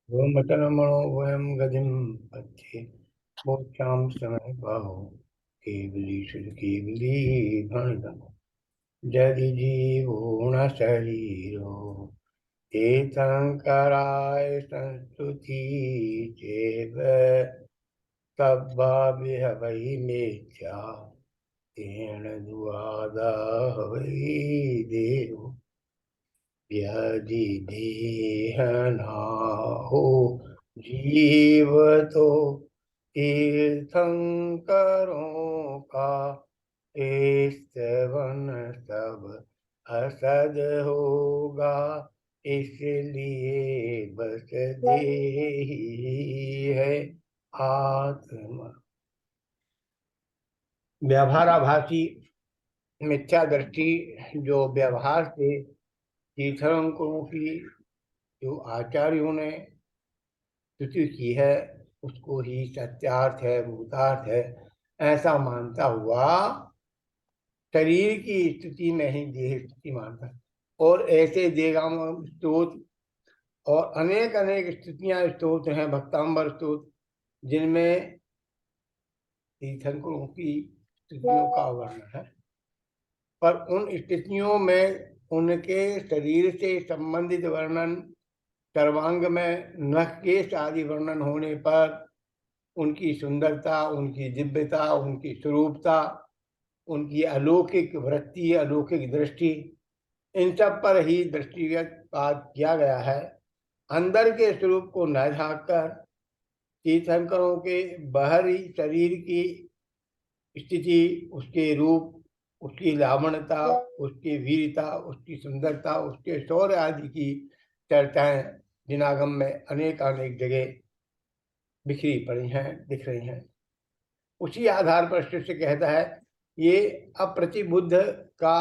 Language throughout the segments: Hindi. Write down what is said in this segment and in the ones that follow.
गोमतनमणो वयं गतिं पथ्ये मोक्षां समय बाहो केवली शुद्ध केवली भणितम् जदि जीवो न शरीरो तीर्थंकराय संस्तुति चेव तब्बा वै मेत्या तेन दुआदा वै देव यदि देह नाहो जीव तो तीर्थंकरों का स्तवन सब असद होगा, इसलिए बस देही है आत्मा। व्यवहाराभासी मिथ्या दृष्टि जो व्यवहार से तीर्थंकरों की जो आचार्यों ने स्तुति की है उसको ही सत्यार्थ है, भूतार्थ है ऐसा मानता हुआ शरीर की स्थिति में ही देह स्थिति मानता है। और ऐसे देगाम स्तोत्र और अनेक अनेक स्थितियां स्तोत्र हैं, भक्तांबर स्तोत्र, जिनमें तीर्थंकरों की स्थितियों का वर्णन है। पर उन स्थितियों में उनके शरीर से संबंधित वर्णन, सर्वांग में नख केश आदि वर्णन होने पर उनकी सुंदरता, उनकी दिव्यता, उनकी स्वरूपता, उनकी अलौकिक वृत्ति, अलौकिक दृष्टि, इन सब पर ही दृष्टिगत बात किया गया है। अंदर के स्वरूप को न झांककर तीर्थंकरों के बाहरी शरीर की स्थिति, उसके रूप, उसकी लावण्यता, उसकी वीरता, उसकी सुंदरता, उसके शौर्य आदि की चर्चाएं दिनागम में अनेक अनेक जगह बिखरी पड़ी हैं, दिख रही हैं। उसी आधार पर शिष्य कहता है, ये अप्रतिबुद्ध का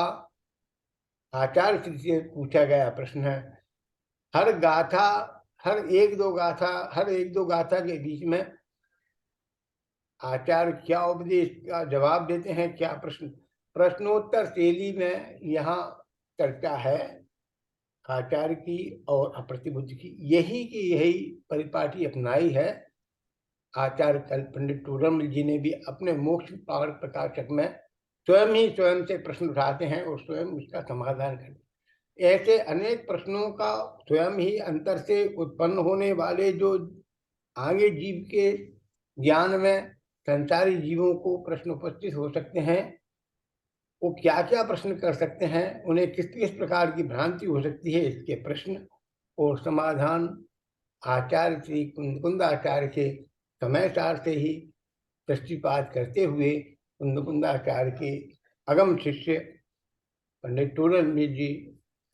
आचार्य से पूछा गया प्रश्न है। हर गाथा, हर एक दो गाथा के बीच में आचार्य क्या उपदेश का जवाब देते हैं, क्या प्रश्नोत्तर शैली में यहाँ चर्चा है आचार्य की और अप्रतिबुद्ध की। यही परिपाटी अपनाई है आचार्य कल पंडित टूरम जी ने भी अपने मोक्ष प्रकाशक में स्वयं से प्रश्न उठाते हैं और स्वयं उसका समाधान करते हैं। ऐसे अनेक प्रश्नों का स्वयं ही अंतर से उत्पन्न होने वाले जो आगे जीव के ज्ञान में संसारी जीवों को प्रश्न उपस्थित हो सकते हैं, वो क्या क्या प्रश्न कर सकते हैं, उन्हें किस किस प्रकार की भ्रांति हो सकती है, इसके प्रश्न और समाधान आचार्य श्री कुंदाचार्य के समय सार से ही दृष्टिपात करते हुए कुंदाचार्य के अगम शिष्य पंडित टूरम जी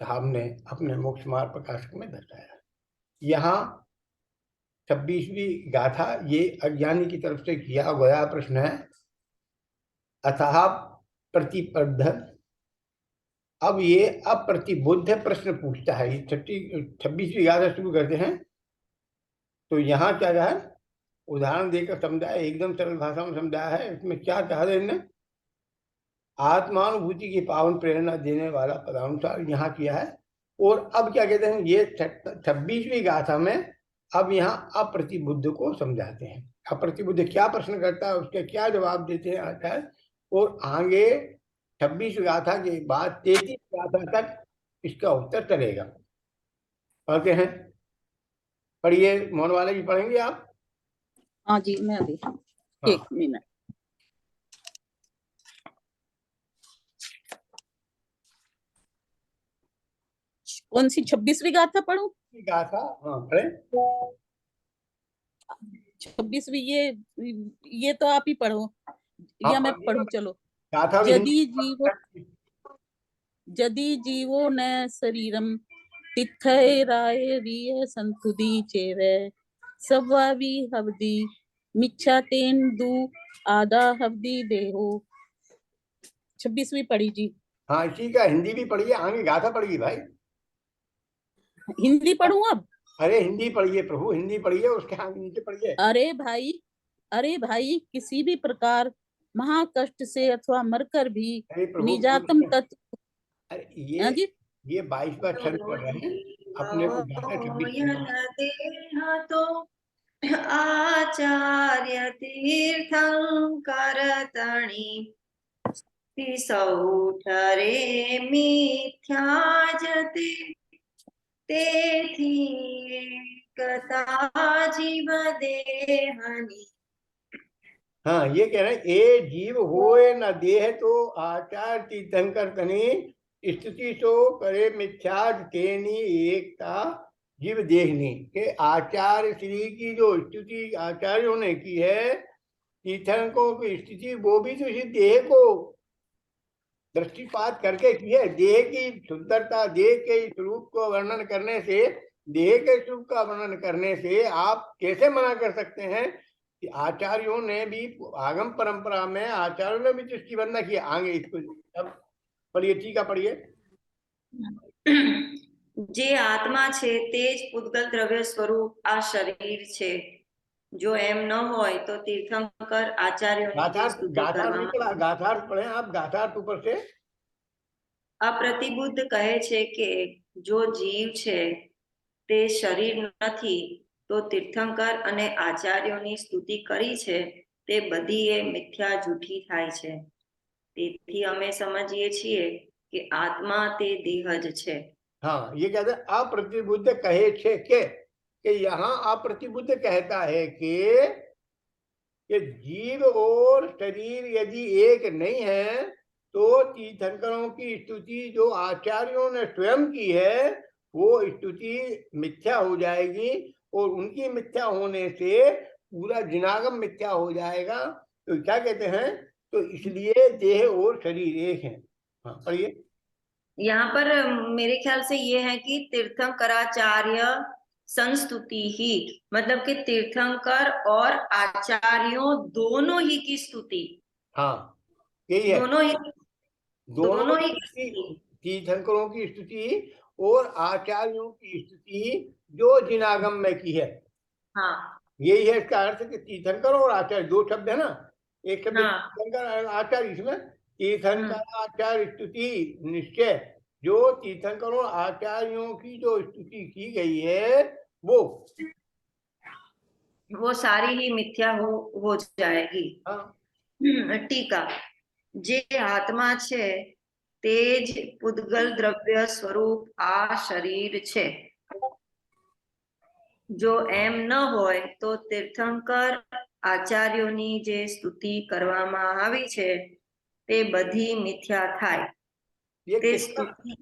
साहब ने अपने मोक्ष मार्ग प्रकाशक में दर्शाया। यहाँ 26वीं गाथा ये अज्ञानी की तरफ से किया गया प्रश्न है, अथाह प्रतिबद्ध। अब ये अप्रतिबुद्ध प्रश्न पूछता है। 26वीं गाथा शुरू करते हैं तो यहाँ क्या कहा है, उदाहरण देकर समझाया, एकदम सरल भाषा में समझाया है। इसमें क्या कहा है इन्हें, आत्मानुभूति की पावन प्रेरणा देने वाला पदानुसार यहाँ किया है। और अब क्या कहते हैं, ये 26वीं गाथा में अब यहाँ अप्रतिबुद्ध को समझाते हैं। अप्रतिबुद्ध क्या प्रश्न करता है, उसके क्या जवाब देते हैं आचार्य, और आगे 26वीं गाथा के बाद 33वीं गाथा तक इसका उत्तर चलेगा। पढ़ते हैं, पढ़िए, मोहन वाले जी पढ़ेंगे आप? हाँ जी, मैं अभी एक मिनट। कौन सी 26वीं गाथा पढ़ूं? गाथा, हाँ पढ़े। 26वीं ये तो आप ही पढ़ो, या मैं पढ़ूं? चलो। जदि जीवो न शरीरम तिथैराय रिय संतुदी चेवे सवावी हवदी मिच्छा तेन दु आदा हवदी देहो। 26वीं पढ़ी जी। हाँ, इसी का हिंदी भी पढ़िए, आगे गाथा पढ़िए भाई। हिंदी पढ़ूं अब? अरे हिंदी पढ़िए प्रभु, हिंदी पढ़िए, उसके आगे नीचे पढ़िए। अरे भाई, किसी भी प्रकार महाकष्ट से अथवा मरकर भी निजातम तत्व। अरे ये 22वां छंद पढ़ रहे हैं। अपने को ज्यादा चिंतित करना। देह तो आचार्य तीर्थंकर तणी सौठरे मिथ्या जते તેથી એકતા જીવ દેહની। हाँ, ये कह रहे हैं, ए जीव होए न देह तो आचार तीर्थंकर तनी स्तुति सो करे मिथ्याज तेनी एकता जीव देहनी। के आचार्य श्री की जो स्तुति आचार्यों ने की है, तीर्थंकरों की स्तुति, वो भी तो इसी देह को दृष्टिपात करके की है। देह की सुंदरता, देह के स्वरूप को वर्णन करने से, देह के स्वरूप का वर्णन करने से आप कैसे मना कर सकते हैं कि आचार्यों ने भी, आगम परंपरा में आचार्यों ने भी दृष्टि वंदना किया। आगे इसको अब पढ़िए, टीका पढ़िए। જે આત્મા છે તે જ પૂતગલ દ્રવ્ય સ્વરૂપ આ શરીર છે। જો એમ ન હોય તો તીર્થંકર આચાર્યોની જે સ્તુતિ गाथार्थ नहीं पढ़ा, કરવામાં गाथार्थ पढ़े आप, गाथार्थ ऊपर से। અપ્રતિબુદ્ધ કહે છે કે જો જીવ છે તે શરીર નથી તો તીર્થંકર અને આચાર્યોની સ્તુતિ કરી છે તે બધી એ મિથ્યા જૂઠી થાય છે। તેથી અમે સમજીએ છીએ કે આત્મા તે દેહ જ છે। हाँ, ये कहते हैं अप्रतिबुद्ध कहे छे के यहाँ अप्रतिबुद्ध कहता है कि जीव और शरीर यदि एक नहीं है तो तीर्थंकरों की स्तुति जो आचार्यों ने स्वयं की है वो स्तुति मिथ्या हो जाएगी, और उनकी मिथ्या होने से पूरा जिनागम मिथ्या हो जाएगा। तो क्या कहते हैं, तो इसलिए देह और शरीर एक है। हाँ, पढ़िए। यहाँ पर मेरे ख्याल से ये है कि तीर्थंकराचार्य संस्तुति ही, मतलब कि तीर्थंकर और आचार्यों दोनों ही की स्तुति। हाँ, यही है, दोनों ही दोनों ही की तीर्थंकरों की स्तुति और आचार्यों की स्तुति जो जिनागम में की है। हाँ, यही है इसका अर्थ कि तीर्थंकर और आचार्य दो शब्द है ना, एक शब्द हाँ, तीर्थंकर आचार्य, इसमें तीर्थंकर आचार्य स्तुति निश्चय, जो तीर्थंकर और आचार्यों की जो स्तुति की गई है वो सारी ही मिथ्या हो जाएगी। हाँ। टीका, जे आत्मा छे तेज पुद्गल द्रव्य स्वरूप आ शरीर छे। जो एम न होय तो तीर्थंकर आचार्योनी जे स्तुति करवामां आवी छे ते बधी मिथ्या थाय। ते स्तुति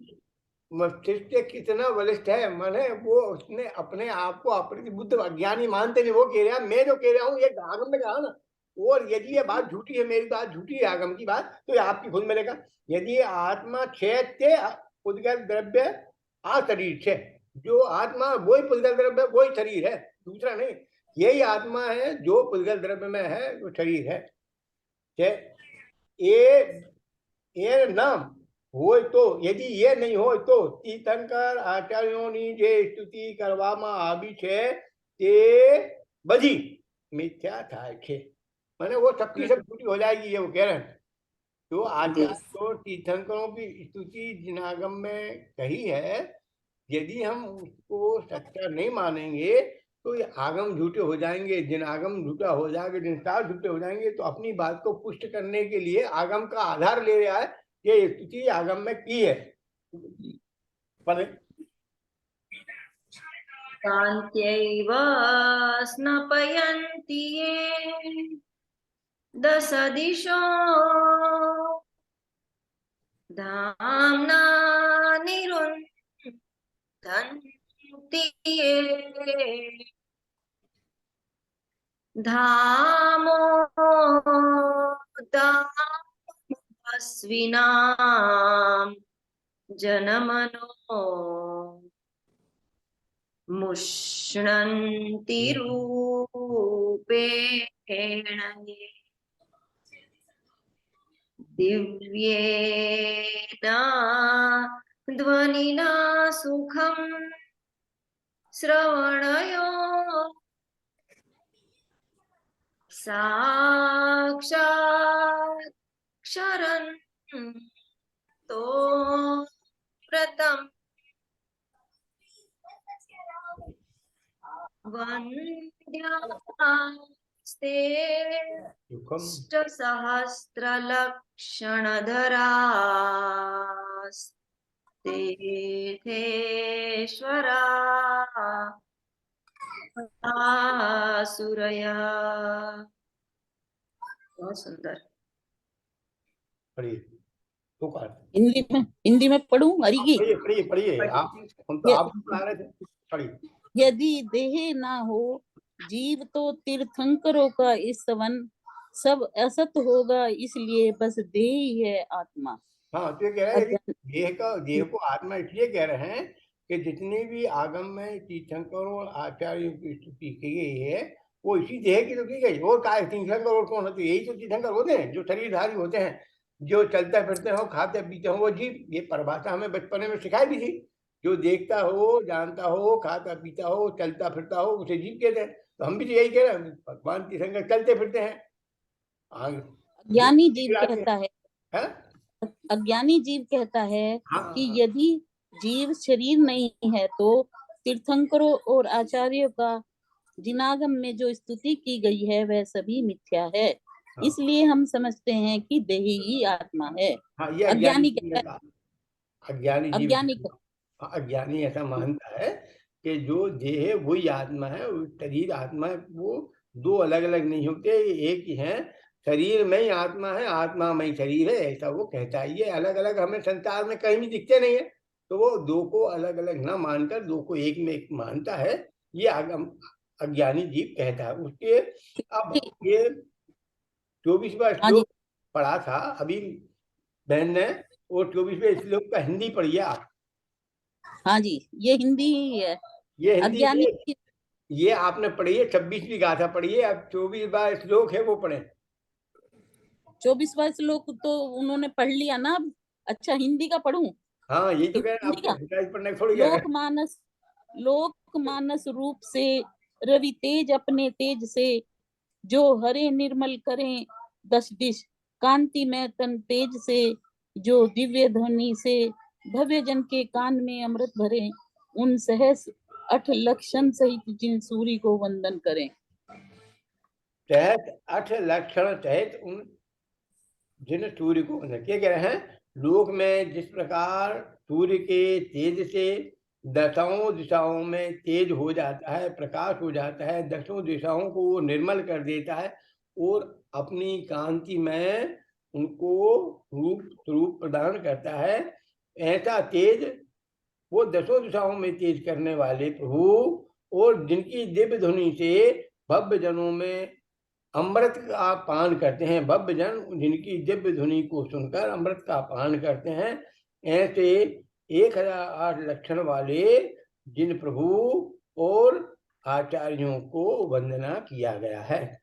मस्तिष्क कितना बलिष्ठ है, माने वो उसने अपने आप को अप्रतिबुद्ध अज्ञानी मानते नहीं। वो कह रहा है, मैं जो कह रहा हूँ ये आगम में कहा ना, और यदि ये बात झूठी है, मेरी बात झूठी है आगम की बात, तो ये आपकी खुद मिलेगा। यदि आत्मा छे पुद्गल द्रव्य आ शरीर छे, जो आत्मा वही पुद्गल द्रव्य वही शरीर है, दूसरा नहीं। यही आत्मा है जो पुद्गल द्रव्य में है, वो शरीर है। ये नाम હોય તો, यदि ये नहीं हो तो तीर्थंकर आचार्योनी जे स्तुति કરવામાં આવી છે તે બધી મિથ્યા થાય છે। माने वो सबकी सब झूठी हो जाएगी, ये वो कह रहे हैं। तो आचार्य तो तीर्थंकरों की स्तुति जिनागम में कही है, यदि हम उसको सच्चा नहीं मानेंगे तो ये आगम झूठे हो जाएंगे, जिनागम झूठा हो जाएगा, जिनसार झूठे हो जाएंगे। तो अपनी बात को पुष्ट करने के लिए आगम का आधार ले रहा है, ये स्तुति आगम में की है। कान्त्यैव स्नपयन्ति ये दश दिशो धाम्ना निरुन्धन्ति ये धामो दामस्विनां जनमनो मुष्णन्ति रूपेण दिव्येन ध्वनिना सुखं श्रवणयो साक्षात् क्षरन्तो व्रतम् वन्द्यास्ते सुखम सहस्रलक्षणधरास्ते तीर्थेश्वरा आसुरया। बहुत सुंदर। पढ़िए तो कर हिंदी में पढ़ूं हरि की? पढ़िए पढ़िए पढ़िए, आप हम तो य- आप पढ़ा रहे थे, पढ़िए। यदि देह ना हो जीव तो तीर्थंकरों का इस वन सब असत होगा, इसलिए बस देह ही है आत्मा। हाँ, तो ये कह रहे हैं, यदि अज्ञान देह को आत्मा इसलिए कह रहे हैं कि जितनी भी आगम में तीर्थंकरों और आचार्यों की स्तुति की गई है वो इसी देह की तो की गई। और का तीर्थंकर और कौन होते, यही तो तीर्थंकर होते हैं जो शरीरधारी होते हैं, जो चलते फिरते हो, खाते पीते हो, वो जीव। ये परिभाषा हमें बचपन में सिखाई भी थी। जो देखता हो, जानता हो, खाता पीता हो, चलता फिरता हो, उसे जीव कहते हैं। तो हम भी तो यही कह रहे हैं, भगवान तीर्थंकर चलते फिरते हैं। आगे अज्ञानी जीव कहता है, है? अज्ञानी जीव कहता है हाँ कि हाँ। यदि जीव शरीर नहीं है तो तीर्थंकरों और आचार्यों का जिनागम में जो स्तुति की गई है वह सभी मिथ्या है। हाँ इसलिए हम समझते हैं कि देह ही आत्मा है। हाँ, ये अज्ञानी अज्ञानी जीव ने कहता है, कहा। अज्ञानी जीव अज्ञानी हाँ, अज्ञानी ऐसा मानता है कि जो देह है वही आत्मा है, वो शरीर आत्मा है, वो दो अलग अलग नहीं होते, एक ही है। शरीर में ही आत्मा है, आत्मा में ही शरीर है, ऐसा वो कहता है। ये अलग अलग हमें संसार में कहीं भी दिखते नहीं है। तो वो दो को अलग अलग ना मानकर दो को एक में एक मानता है। ये अज्ञानी जीव कहता है उसके। अब ये 24वां हाँ जी, श्लोक पढ़ा था अभी बहन ने, वो 24वें श्लोक का हिंदी पढ़िए आप। हाँ जी, ये हिंदी ही है। ये हिंदी अज्ञानी में, ये आपने पढ़ी है 26वीं गाथा पढ़िए, अब 24वां श्लोक है वो पढ़े। 24वां श्लोक तो उन्होंने पढ़ लिया ना अब। अच्छा, हिंदी का पढ़ूं? हाँ, यही तो कह रहे हैं, हिंदी आपको का हिंदी पढ़ने को थोड़ी कह रहे हैं। लोकमानस रूप से रवि तेज अपने तेज से जो हरे निर्मल करें दस दिश कांति में तन तेज से जो दिव्य ध्वनि से भव्य जन के कान में अमृत भरे उन सहस 8 लक्षण सहित जिन सूर्य को वंदन करें। तहत 8 लक्षण तहत उन जिन सूर्य को वंदन, क्या कह रहे हैं, लोक में जिस प्रकार सूर्य के तेज से दसों दिशाओं में तेज हो जाता है, प्रकाश हो जाता है, दसों दिशाओं को वो निर्मल कर देता है और अपनी कांति में उनको रूप स्वरूप प्रदान करता है, ऐसा तेज वो दसों दिशाओं में तेज करने वाले प्रभु, और जिनकी दिव्य ध्वनि से भव्य जनों में अमृत का पान करते हैं, भव्य जन जिनकी दिव्य ध्वनि को सुनकर अमृत का पान करते हैं, ऐसे 1008 लक्षण वाले जिन प्रभु और आचार्यों को वंदना किया गया है।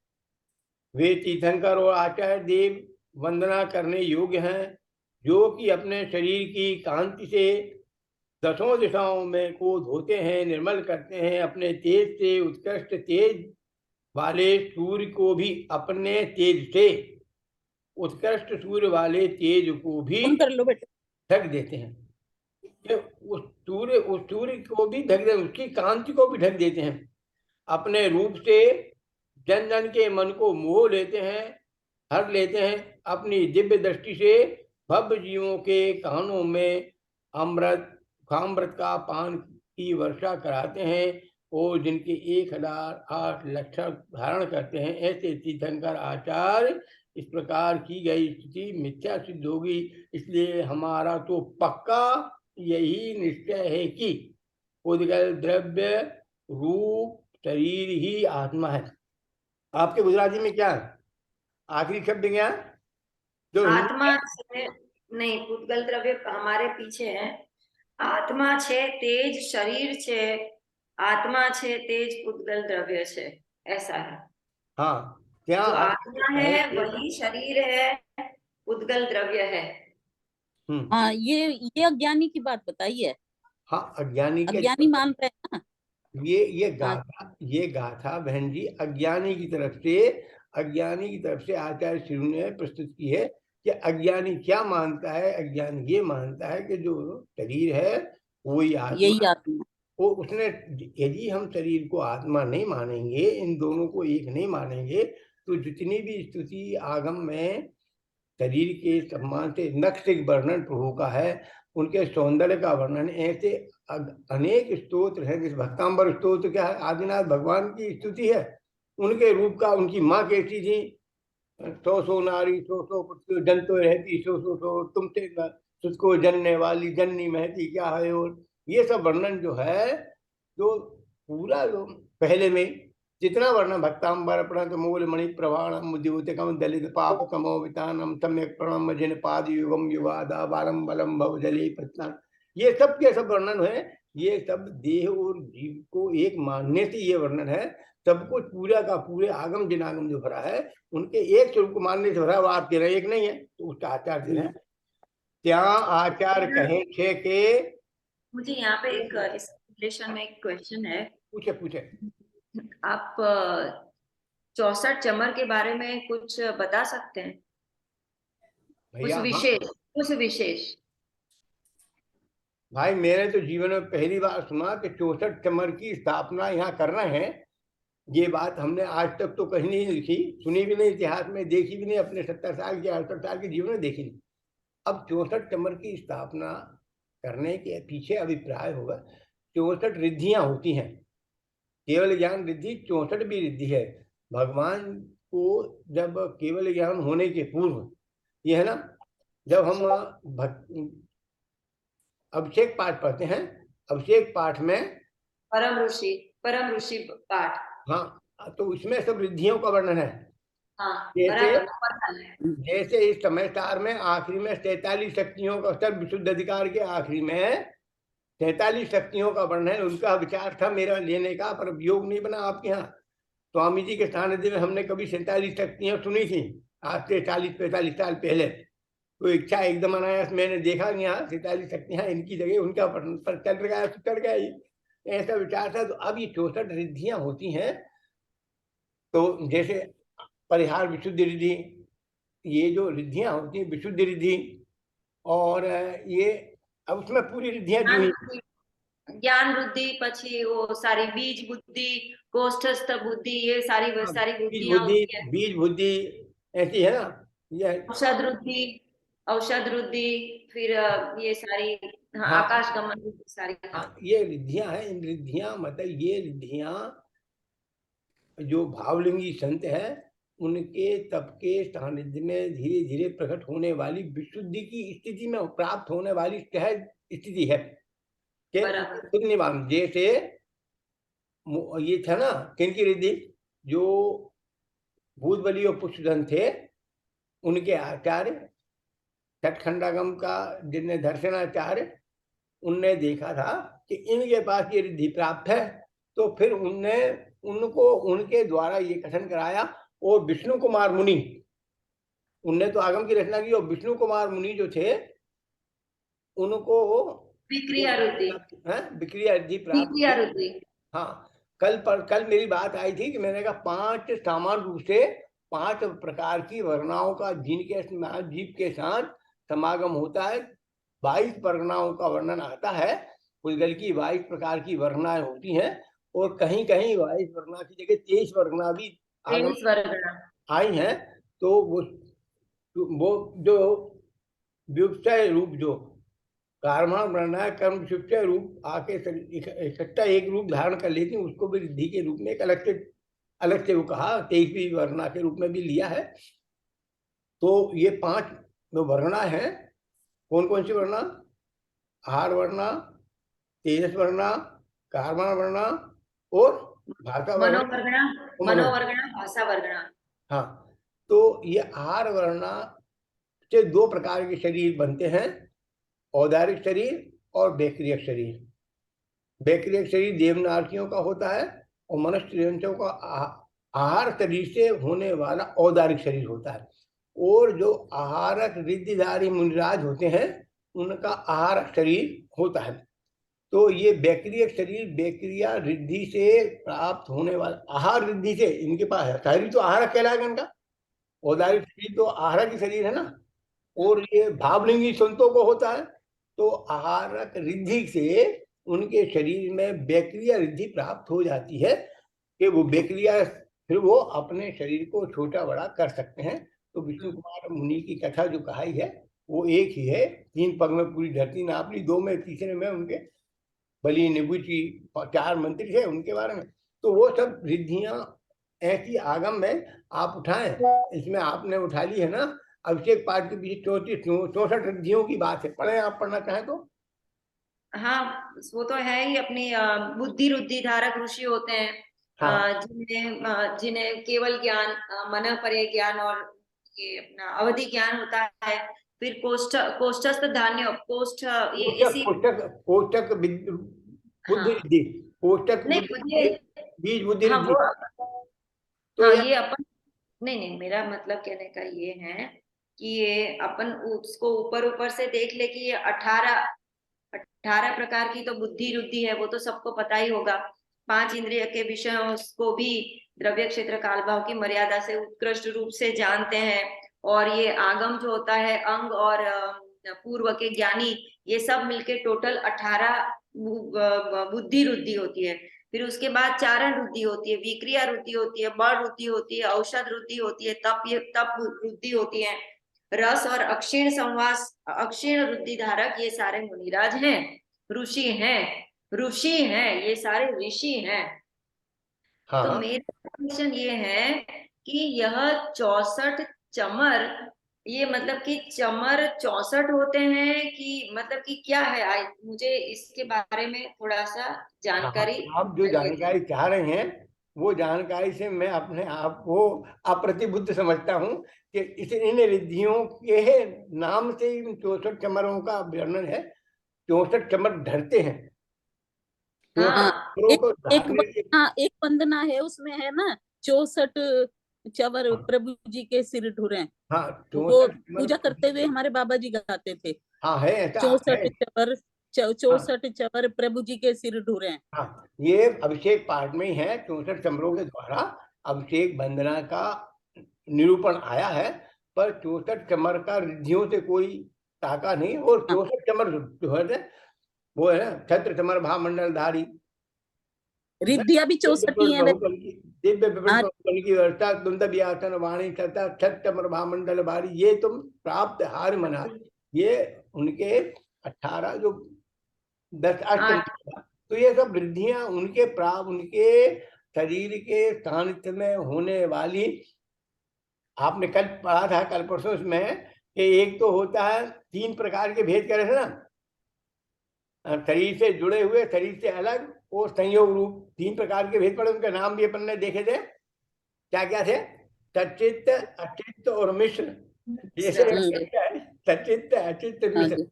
वे तीर्थंकर और आचार्य देव वंदना करने योग्य हैं, जो कि अपने शरीर की कांति से दसों दिशाओं में को धोते हैं, निर्मल करते हैं, अपने तेज से उत्कृष्ट तेज वाले सूर्य को भी अपने तेज से उत्कृष्ट सूर्य वाले तेज को भी फोन कर लो बेटा। ढक देते हैं। उस सूर्य को भी ढक देते, उसकी कांति को भी ढक देते हैं। अपने रूप से जन जन के मन को मोह लेते हैं, हर लेते हैं। अपनी दिव्य दृष्टि से भव्य जीवों के कानों में अमृत का पान की वर्षा कराते हैं और जिनके 1008 लक्षण धारण करते हैं, ऐसे तीर्थंकर आचार्य इस प्रकार की गई स्थिति मिथ्या सिद्ध होगी। इसलिए हमारा तो पक्का यही निश्चय है कि उद्गल द्रव्य रूप शरीर ही आत्मा है। आपके गुजराती में क्या है आखिरी शब्द क्या जो आत्मा छे नहीं, पूतगल द्रव्य हमारे पीछे है। आत्मा छे तेज शरीर छे, आत्मा छे तेज पूतगल द्रव्य छे, ऐसा है। हाँ, क्या जो अर्थ आत्मा है है कि वही शरीर है, पूतगल द्रव्य है। हाँ, ये अज्ञानी की बात बताई है। हाँ, अज्ञानी के अज्ञानी मान रहे हैं ना। हाँ, ये गाथा बहन जी अज्ञानी की तरफ से आचार्य श्री ने प्रस्तुत की है कि अज्ञानी क्या मानता है। अज्ञानी ये मानता है कि जो शरीर है वही आत्मा, यही आत्मा। वो उसने, यदि हम शरीर को आत्मा नहीं मानेंगे, इन दोनों को एक नहीं मानेंगे, तो जितनी भी स्तुति आगम में शरीर के सम्मान से नक्सिक वर्णन प्रभु का है, उनके सौंदर्य का वर्णन, ऐसे अनेक स्तोत्र हैं। जिस भक्तांबर स्तोत्र क्या है, आदिनाथ भगवान की स्तुति है, उनके रूप का, उनकी माँ कैसी थी, सौ नारी सौ पृथ्वी जंतो रहती, सौ तुमसे तुझको जनने वाली जननी महती क्या है। और ये सब वर्णन जो है, जो पूरा जो पहले में जितना वर्णन, भक्तांबर प्रणत मूल मणि प्रवाणम उद्योतकम दलित पाप तमो वितानम सम्यक प्रणम जिन पाद युगम युगादा बालम बलम भव जले पत्ना, ये सब के सब वर्णन है। ये सब देह और जीव को एक मानने से ये वर्णन है। सब कुछ पूरा का पूरे आगम जिनागम जो भरा है, उनके एक स्वरूप को मानने से भरा हुआ। आप कह रहे एक नहीं है, तो उसका आचार दे रहे हैं। त्या आचार कहे छे के, मुझे यहाँ पे एक इस रिलेशन में एक क्वेश्चन है। पूछे पूछे। आप 64 चमर के बारे में कुछ बता सकते हैं? भैया हाँ कुछ विशेष। भाई, मेरे तो जीवन में पहली बार सुना कि 64 चमर की स्थापना यहाँ करना है। ये बात हमने आज तक तो कहीं नहीं लिखी, सुनी भी नहीं, इतिहास में देखी भी नहीं, अपने 70 साल के 68 साल के जीवन में देखी नहीं। अब 64 चमर की स्थापना करने के पीछे अभिप्राय होगा, 64 रिद्धियां होती हैं। केवल ज्ञान रिद्धि 64 भी रिद्धि है। भगवान को जब केवल ज्ञान होने के पूर्व, ये है ना, जब हम अभिषेक पाठ पढ़ते हैं, अभिषेक पाठ में परम ऋषि पाठ, हाँ, तो इसमें सब रिद्धियों का वर्णन है। हाँ, जैसे इस समय सार में आखिरी में 43 शक्तियों का, सर्व विशुद्ध अधिकार के आखिरी में 43 शक्तियों का वर्णन है। उनका विचार था मेरा लेने का, पर योग नहीं बना आपके यहाँ। स्वामी जी के सानिध्य में हमने कभी 47 शक्तियां सुनी थी, आज से 40-45 साल पहले। तो इच्छा एकदम अनायास मैंने देखा कि यहाँ 47 शक्तियां इनकी जगह उनका पर चल गया, चल गया ही, ऐसा विचार था। तो अब ये 64 रिद्धियां होती हैं। तो जैसे परिहार विशुद्ध रिद्धि, ये जो रिद्धियां होती हैं विशुद्ध रिद्धि, और ये अब उसमें पूरी रिद्धियां जुड़ी, ज्ञान बुद्धि, पछी वो सारी बीज बुद्धि, कोष्ठस्थ बुद्धि, ये सारी बुद्धियां होती है। बीज बुद्धि ऐसी है ना, ये औषध रुद्धि, फिर ये सारी, हाँ, हाँ, आकाश गमन सारी, हाँ, ये रिद्धियां हैं। इन रिद्धियां मतलब ये रिद्धियां जो भावलिंगी संत है, उनके तप के सानिध्य में धीरे धीरे प्रकट होने वाली विशुद्धि की स्थिति में प्राप्त होने वाली सहज स्थिति है। खुद नहीं मान, जैसे ये था ना, किनकी रिद्धि, जो भूत बलि और पुष्पधन थे, उनके आचार्य छठखंडागम का जिनने दर्शनाचार्य, उनने देखा था कि इनके पास ये रिद्धि प्राप्त है। तो फिर उनने उनको उनके द्वारा ये कथन कराया। और विष्णु कुमार मुनि, उनने तो आगम की रचना की, और विष्णु कुमार मुनि जो थे उनको विक्रिया रुद्धि प्राप्त। हाँ, कल मेरी बात आई थी कि मैंने कहा 5 सामान्य रूप से 5 प्रकार की वर्णाओं का जिनके जीव के साथ समागम होता है, 22 वर्णाओं का वर्णन आता है। पुलगल की 22 प्रकार की वर्णाएं होती हैं, और कहीं कहीं 22 वर्णा की जगह 23 वर्णा भी आई हैं। तो वो जो व्युपचय रूप, जो कार्मण वर्णा कर्म व्युपचय रूप आके इकट्ठा एक रूप धारण कर लेती हैं, उसको भी रिद्धि के रूप में एक अलग से वो कहा, 23वीं वर्णा के रूप में भी लिया है। तो ये 5 जो वर्णा है, कौन कौन सी वर्णा, आहार वर्णा, तेजस वर्णा, कार्मण वर्णा और भाषा मनोवर्णा, भाषा वर्णा। हाँ, तो ये आहार वर्णा से 2 प्रकार के शरीर बनते हैं, औदारिक शरीर और बेक्रियक शरीर। बेक्रियक शरीर देवनार्थियों का होता है, और मनुष्य का आहार शरीर से होने वाला औदारिक शरीर होता है। और जो आहारक रिद्धिधारी मुनिराज होते हैं, उनका आहार शरीर होता है। तो ये बेक्रियक शरीर बेक्रिया रिद्धि से प्राप्त होने वाला, आहार रिद्धि से इनके पास है। शरीर तो आहारक कहलाएगा इनका, औदारिक शरीर तो आहारक शरीर है ना। और ये भावलिंगी संतों को होता है। तो आहारक रिद्धि से उनके शरीर में बैक्टीरिया रिद्धि प्राप्त हो जाती है कि वो बैक्टीरिया फिर वो अपने शरीर को छोटा बड़ा कर सकते हैं। तो विष्णु कुमार मुनि की कथा जो कहाई है वो एक ही है, 3 पग में पूरी धरती नाप ली, 2 में तीसरे में उनके बलि निबुची 4 मंत्री है उनके बारे में। तो वो सब रिद्धियां ऐसी आगम में आप उठाएं, इसमें आपने उठा ली है ना, अभिषेक पाठ के पीछे 64 रिद्धियों की बात है, पढ़े आप पढ़ना चाहें तो। हाँ, वो तो है ही। अपनी बुद्धि रुद्धि धारक ऋषि होते हैं, हाँ जिन्हें केवल ज्ञान, मन परे ज्ञान और ये अपना अवधि ज्ञान होता है। फिर कोष्ठस्थ धान्य कोष्ठ, ये कोष्टक इसी। कोष्टक कोष्टक बुद्धि हाँ, रिद्धि, कोष्टक नहीं मुझे, बीज बुद्धि हाँ रिद्धि। वो, तो हाँ यह ये अपन, नहीं नहीं, मेरा मतलब कहने का ये है कि ये अपन उसको ऊपर ऊपर से देख ले कि ये 18 प्रकार की तो बुद्धि रुद्धि है, वो तो सबको पता ही होगा। 5 इंद्रिय के विषयों को भी द्रव्य क्षेत्र काल भाव की मर्यादा से उत्कृष्ट रूप से जानते हैं। और ये आगम जो होता है, अंग और पूर्व के ज्ञानी, ये सब मिलके टोटल 18 बुद्धि रुद्धि होती है। फिर उसके बाद चारण रुद्धि होती है, विक्रिया रुद्धि होती है, बल रुद्धि होती है, औषध रुद्धि होती है, तप रुद्धि होती है, रस और अक्षीण संवास, अक्षीण रुद्धि धारक, ये सारे मुनिराज हैं, ऋषि हैं। ऋषि हैं, ये सारे ऋषि हैं। तो हाँ मेरा क्वेश्चन ये है कि यह 64 चमर, ये मतलब कि चमर 64 होते हैं कि मतलब कि क्या है? मुझे इसके बारे में थोड़ा सा हाँ, जानकारी आप जो चाहिए थी। जानकारी चाह रहे हैं वो जानकारी से मैं अपने आप को अप्रतिबुद्ध समझता हूँ कि इस इन रिद्धियों के नाम से इन 64 चमरों का वर्णन है। 64 चमर धरते हैं, 64 हाँ, हाँ चमरों एक को एक धारने के। वंदना, एक वंदना है उसमें है ना, 64 चवर हाँ प्रभु जी के सिर ढुरे। हाँ, वो 64 चमर पूजा करते हुए हमारे बाबा जी गाते थे, हाँ है ऐसा है। 64 चवर, हाँ 64 चवर प्रभु जी के सिर ढुरे। हाँ, ये अभिषेक पाठ में ही है, 64 चमरों के द्वारा अभिषेक वंदना का निरूपण आया है। पर 64 चमर का रिद्धियों से कोई ताका नहीं। और हाँ, 64 चमर जो है वो है ना, छत्र चमर भामंडलधारी, रिद्धियां भी 64 ही है बहुबल की दिव्य विपिन हाँ। बहुबल की व्यवस्था, दुंद व्यासन वाणी तथा छत्र चमर भामंडल भारी, ये तुम प्राप्त हार मना। ये उनके 18 जो 10 अष्ट, आठ। तो ये सब वृद्धियां उनके प्राप उनके शरीर के सानिध्य में होने वाली। आपने कल पढ़ा था, कल परसों इसमें कि एक तो होता है 3 प्रकार के भेद करे थे ना, शरीर से जुड़े हुए, शरीर से अलग और संयोग रूप, 3 प्रकार के भेद पड़े, उनके नाम भी अपन ने देखे थे। क्या क्या थे? सचित्त, अचित्त और मिश्र। जैसे हम्म, सचित्त अचित्त हाँ मिश्र, जी।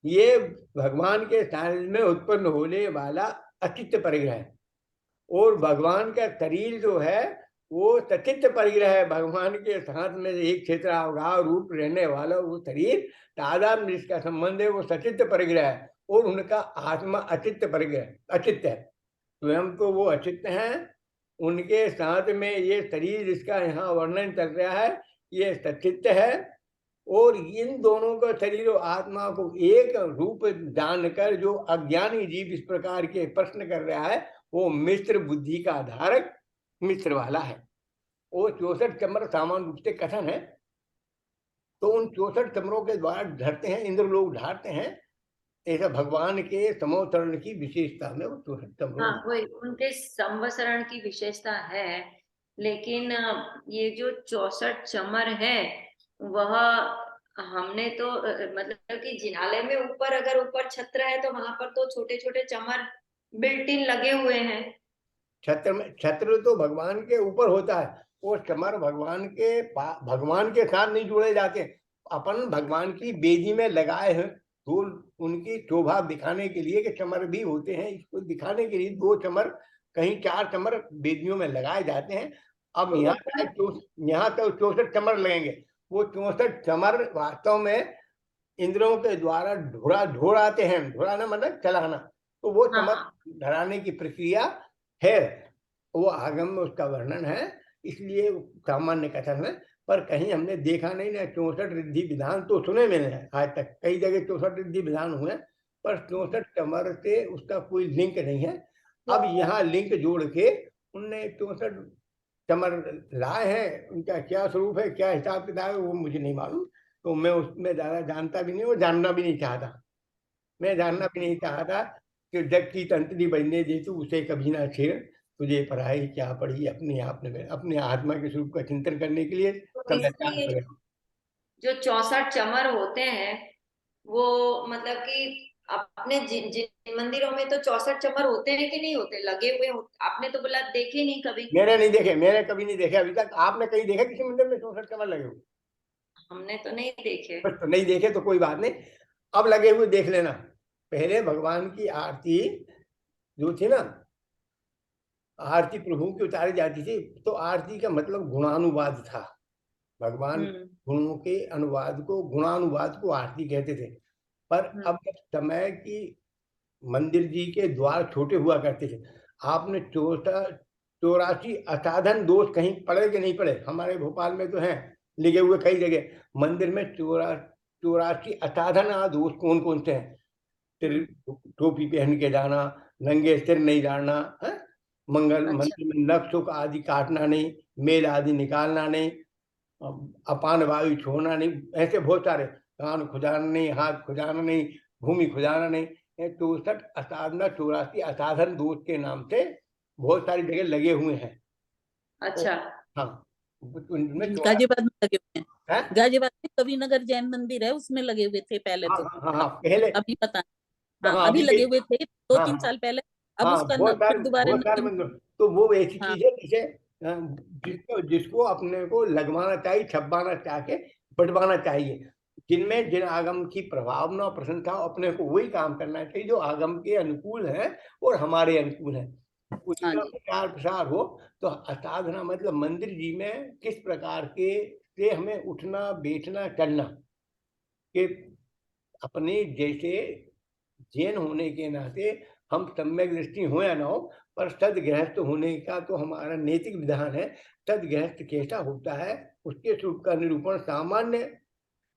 ये भगवान के सानिध्य में उत्पन्न होने वाला अचित्त परिग्रह है। और भगवान का शरीर जो है वो सचित्त परिग्रह है, भगवान के साथ में एक क्षेत्र अवगाह रूप रहने वाला वो शरीर, तादात्म्य जिसका संबंध है वो सचित्त परिग्रह है। और उनका आत्मा अचित्त परिग्रह अचित्त है, स्वयं तो वो अचित्त है। उनके साथ में ये शरीर जिसका यहाँ वर्णन चल रहा है ये सचित्त है। और इन दोनों का शरीर और आत्मा को एक रूप जानकर जो अज्ञानी जीव इस प्रकार के प्रश्न कर रहा है वो मिश्र बुद्धि का धारक मिश्र वाला है। वो 64 चमर सामान्य रूप से कथन है। तो उन 64 चमरों के द्वारा धरते हैं, इंद्र लोग ढारते हैं। ऐसा भगवान के समोतरण की विशेषता में वो 64 चमरों। हाँ, वही उनके संवसरण की विशेषता है। लेकिन ये जो 64 चमर है, वह हमने तो मतलब कि जिनालय में ऊपर, अगर ऊपर छत्र है तो वहां पर तो छोटे छोटे चमर बिल्ट इन लगे हुए हैं। छत्र में, छत्र तो भगवान के ऊपर होता है, वो चमर भगवान के साथ नहीं जुड़े जाते, अपन भगवान की बेदी में लगाए हैं। दो उनकी शोभा दिखाने के लिए कि चमर भी होते हैं, इसको दिखाने के लिए 2 चमर, कहीं 4 चमर बेदियों में लगाए जाते हैं। अब तो यहाँ ऊपर, यहाँ तो 64 चमर लगेंगे। वो 64 चमर वास्तव में इंद्रों के द्वारा ढोड़ाते हैं, ढोड़ाना मतलब चलाना। तो वो हाँ चमक हाँ, धराने की प्रक्रिया है, वो आगम में उसका वर्णन है। इसलिए सामान्य कथन है, पर कहीं हमने देखा नहीं ना 64 रिद्धि विधान, तो सुने मैंने आज तक कई जगह 64 रिद्धि विधान हुए, पर 64 चमर से उसका कोई लिंक नहीं है। अब यहाँ लिंक जोड़ के उनने 64 चमर लाए हैं, उनका क्या स्वरूप है, क्या हिसाब किताब है, वो मुझे नहीं मालूम। तो मैं उसमें ज्यादा जानता भी नहीं और जानना भी नहीं चाहता। मैं जानना भी नहीं चाहता कि जग की तंत्री बनने दे तू उसे कभी ना छेड़, तुझे पढ़ाई क्या पढ़ी अपने आप ने, अपने आत्मा के स्वरूप का चिंतन करने के लिए तो समय त्याग इसमें करे। जो 64 चमर होते हैं वो मतलब कि अपने जिन जिन मंदिरों में तो 64 चमर होते हैं कि नहीं होते, लगे हुए आपने तो बोला देखे नहीं कभी। मैंने नहीं देखे, मैंने कभी नहीं देखे अभी तक। आपने कहीं देखा किसी मंदिर में 64 कमर लगे हुए? हमने तो नहीं देखे। बस तो नहीं देखे तो कोई बात नहीं, अब लगे हुए देख लेना। पहले भगवान की आरती जो थी ना, आरती प्रभु की उतारी जाती थी, तो आरती का मतलब गुणानुवाद था। भगवान गुणों के अनुवाद को, गुणानुवाद को आरती कहते थे। पर अब समय की मंदिर जी के द्वार छोटे हुआ करते थे। आपने 84 असाधन दोष कहीं पड़े कि नहीं पड़े? हमारे भोपाल में तो हैं लिखे हुए कई जगह मंदिर में। 84 असाधन दोष कौन कौन से हैं? टोपी पहन के जाना, नंगे सिर नहीं जाना है, मंगल अच्छा। मंदिर में नख सुख आदि काटना नहीं, मेल आदि निकालना नहीं, अपान वायु छोड़ना नहीं, ऐसे बहुत सारे, कान खुजाना नहीं, हाथ खुजाना नहीं, भूमि खुजाना नहीं। 64 असाधना 84 असाधन दोष के नाम से बहुत सारी जगह लगे हुए हैं। अच्छा। हाँ, उनमें 84 गाजियाबाद में लगे हुए हैं। है। गाजियाबाद में कविनगर जैन मंदिर है, उसमें लगे हुए थे पहले हाँ तो। हाँ हाँ, पहले। अभी पता नहीं। हाँ हाँ अभी अभी लगे हुए थे दो हाँ तीन हाँ साल पहले। अब हाँ, उसका बहुत फिर दोबारा सारे नवीन। मंदिर। तो वो ऐसी हाँ। चीज है जिसे जिसको जिसको अपने को लगवाना चाहिए, छपवाना चाहिए, बंटवाना चाहिए। जिनमें जिन आगम की प्रभावना प्रसन्नता, अपने को वही काम करना चाहिए जो आगम के अनुकूल है और हमारे अनुकूल है, हाँ उसका जी। प्रचार प्रसार हो। तो असाधना मतलब मंदिर जी में किस प्रकार के से हमें उठना बैठना चलना, कि अपने जैसे जैन होने के नाते हम सम्यक दृष्टि हो या ना हो, पर सदगृहस्थ होने का तो हमारा नैतिक विधान है। सदगृहस्थ कैसा होता है उसके स्वरूप का निरूपण सामान्य,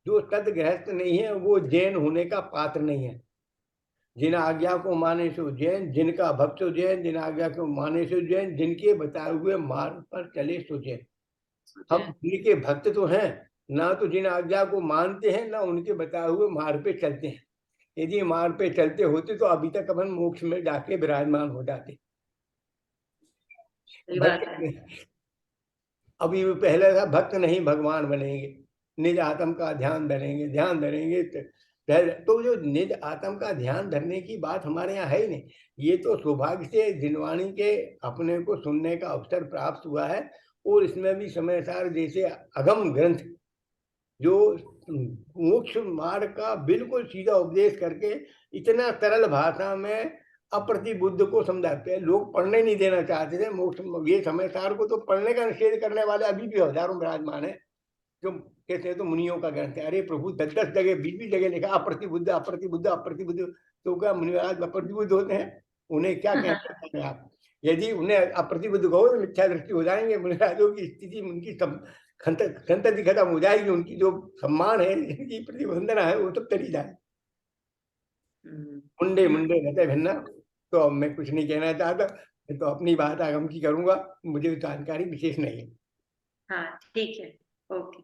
जो सदगृहस्थ नहीं है वो जैन होने का पात्र नहीं है। जिन आज्ञा को माने सो जैन, जिनका भक्त सो जैन, जिन आज्ञा को माने सो जैन, जिनके बताए हुए मार्ग पर चले सो जैन। हम जिनके भक्त तो हैं, ना तो जिन आज्ञा को मानते हैं ना उनके बताए हुए मार्ग पे चलते हैं। यदि मार्ग पे चलते होते तो अभी तक अपन मोक्ष में जाके विराजमान हो जाते। सही बात भक्त है। अभी वो पहले था भक्त नहीं भगवान बनेंगे, निज आत्म का ध्यान धरेंगे, ध्यान धरेंगे तो जो निज आत्म का ध्यान धरने की बात हमारे यहाँ है ही नहीं। ये तो सौभाग्य से जिनवाणी के अपने को सुनने का अवसर प्राप्त हुआ है, और इसमें भी समय सार जैसे अगम ग्रंथ जो मोक्ष मार्ग का बिल्कुल सीधा उपदेश करके इतना सरल भाषा में अप्रतिबुद्ध को समझाते हैं। लोग पढ़ने नहीं देना चाहते थे मोक्ष, ये समय सार को तो पढ़ने का निषेध करने वाले अभी भी हजारों विराजमान है, जो कहते हैं तो मुनियों का ग्रंथ है। अरे प्रभु 10-10 जगह 20-20 जगह लिखा अप्रतिबुद्ध अप्रतिबुद्ध अप्रतिबुद्ध, तो क्या मुनि महाराज अप्रतिबुद्ध होते हैं? उन्हें क्या कहना चाहते हैं आप? यदि उन्हें अप्रतिबुद्ध कहो तो मिथ्या दृष्टि हो जाएंगे, मुनिराजों की स्थिति उनकी संतति खत्म हो जाएगी, उनकी जो सम्मान है, इनकी प्रतिवंदना है, वो सब चली जाए। मुंडे मुंडे रहते भिन्ना। तो अब मैं कुछ नहीं कहना चाहता, मैं तो अपनी बात आगम की करूंगा, मुझे जानकारी विशेष नहीं है। हाँ ठीक है, ओके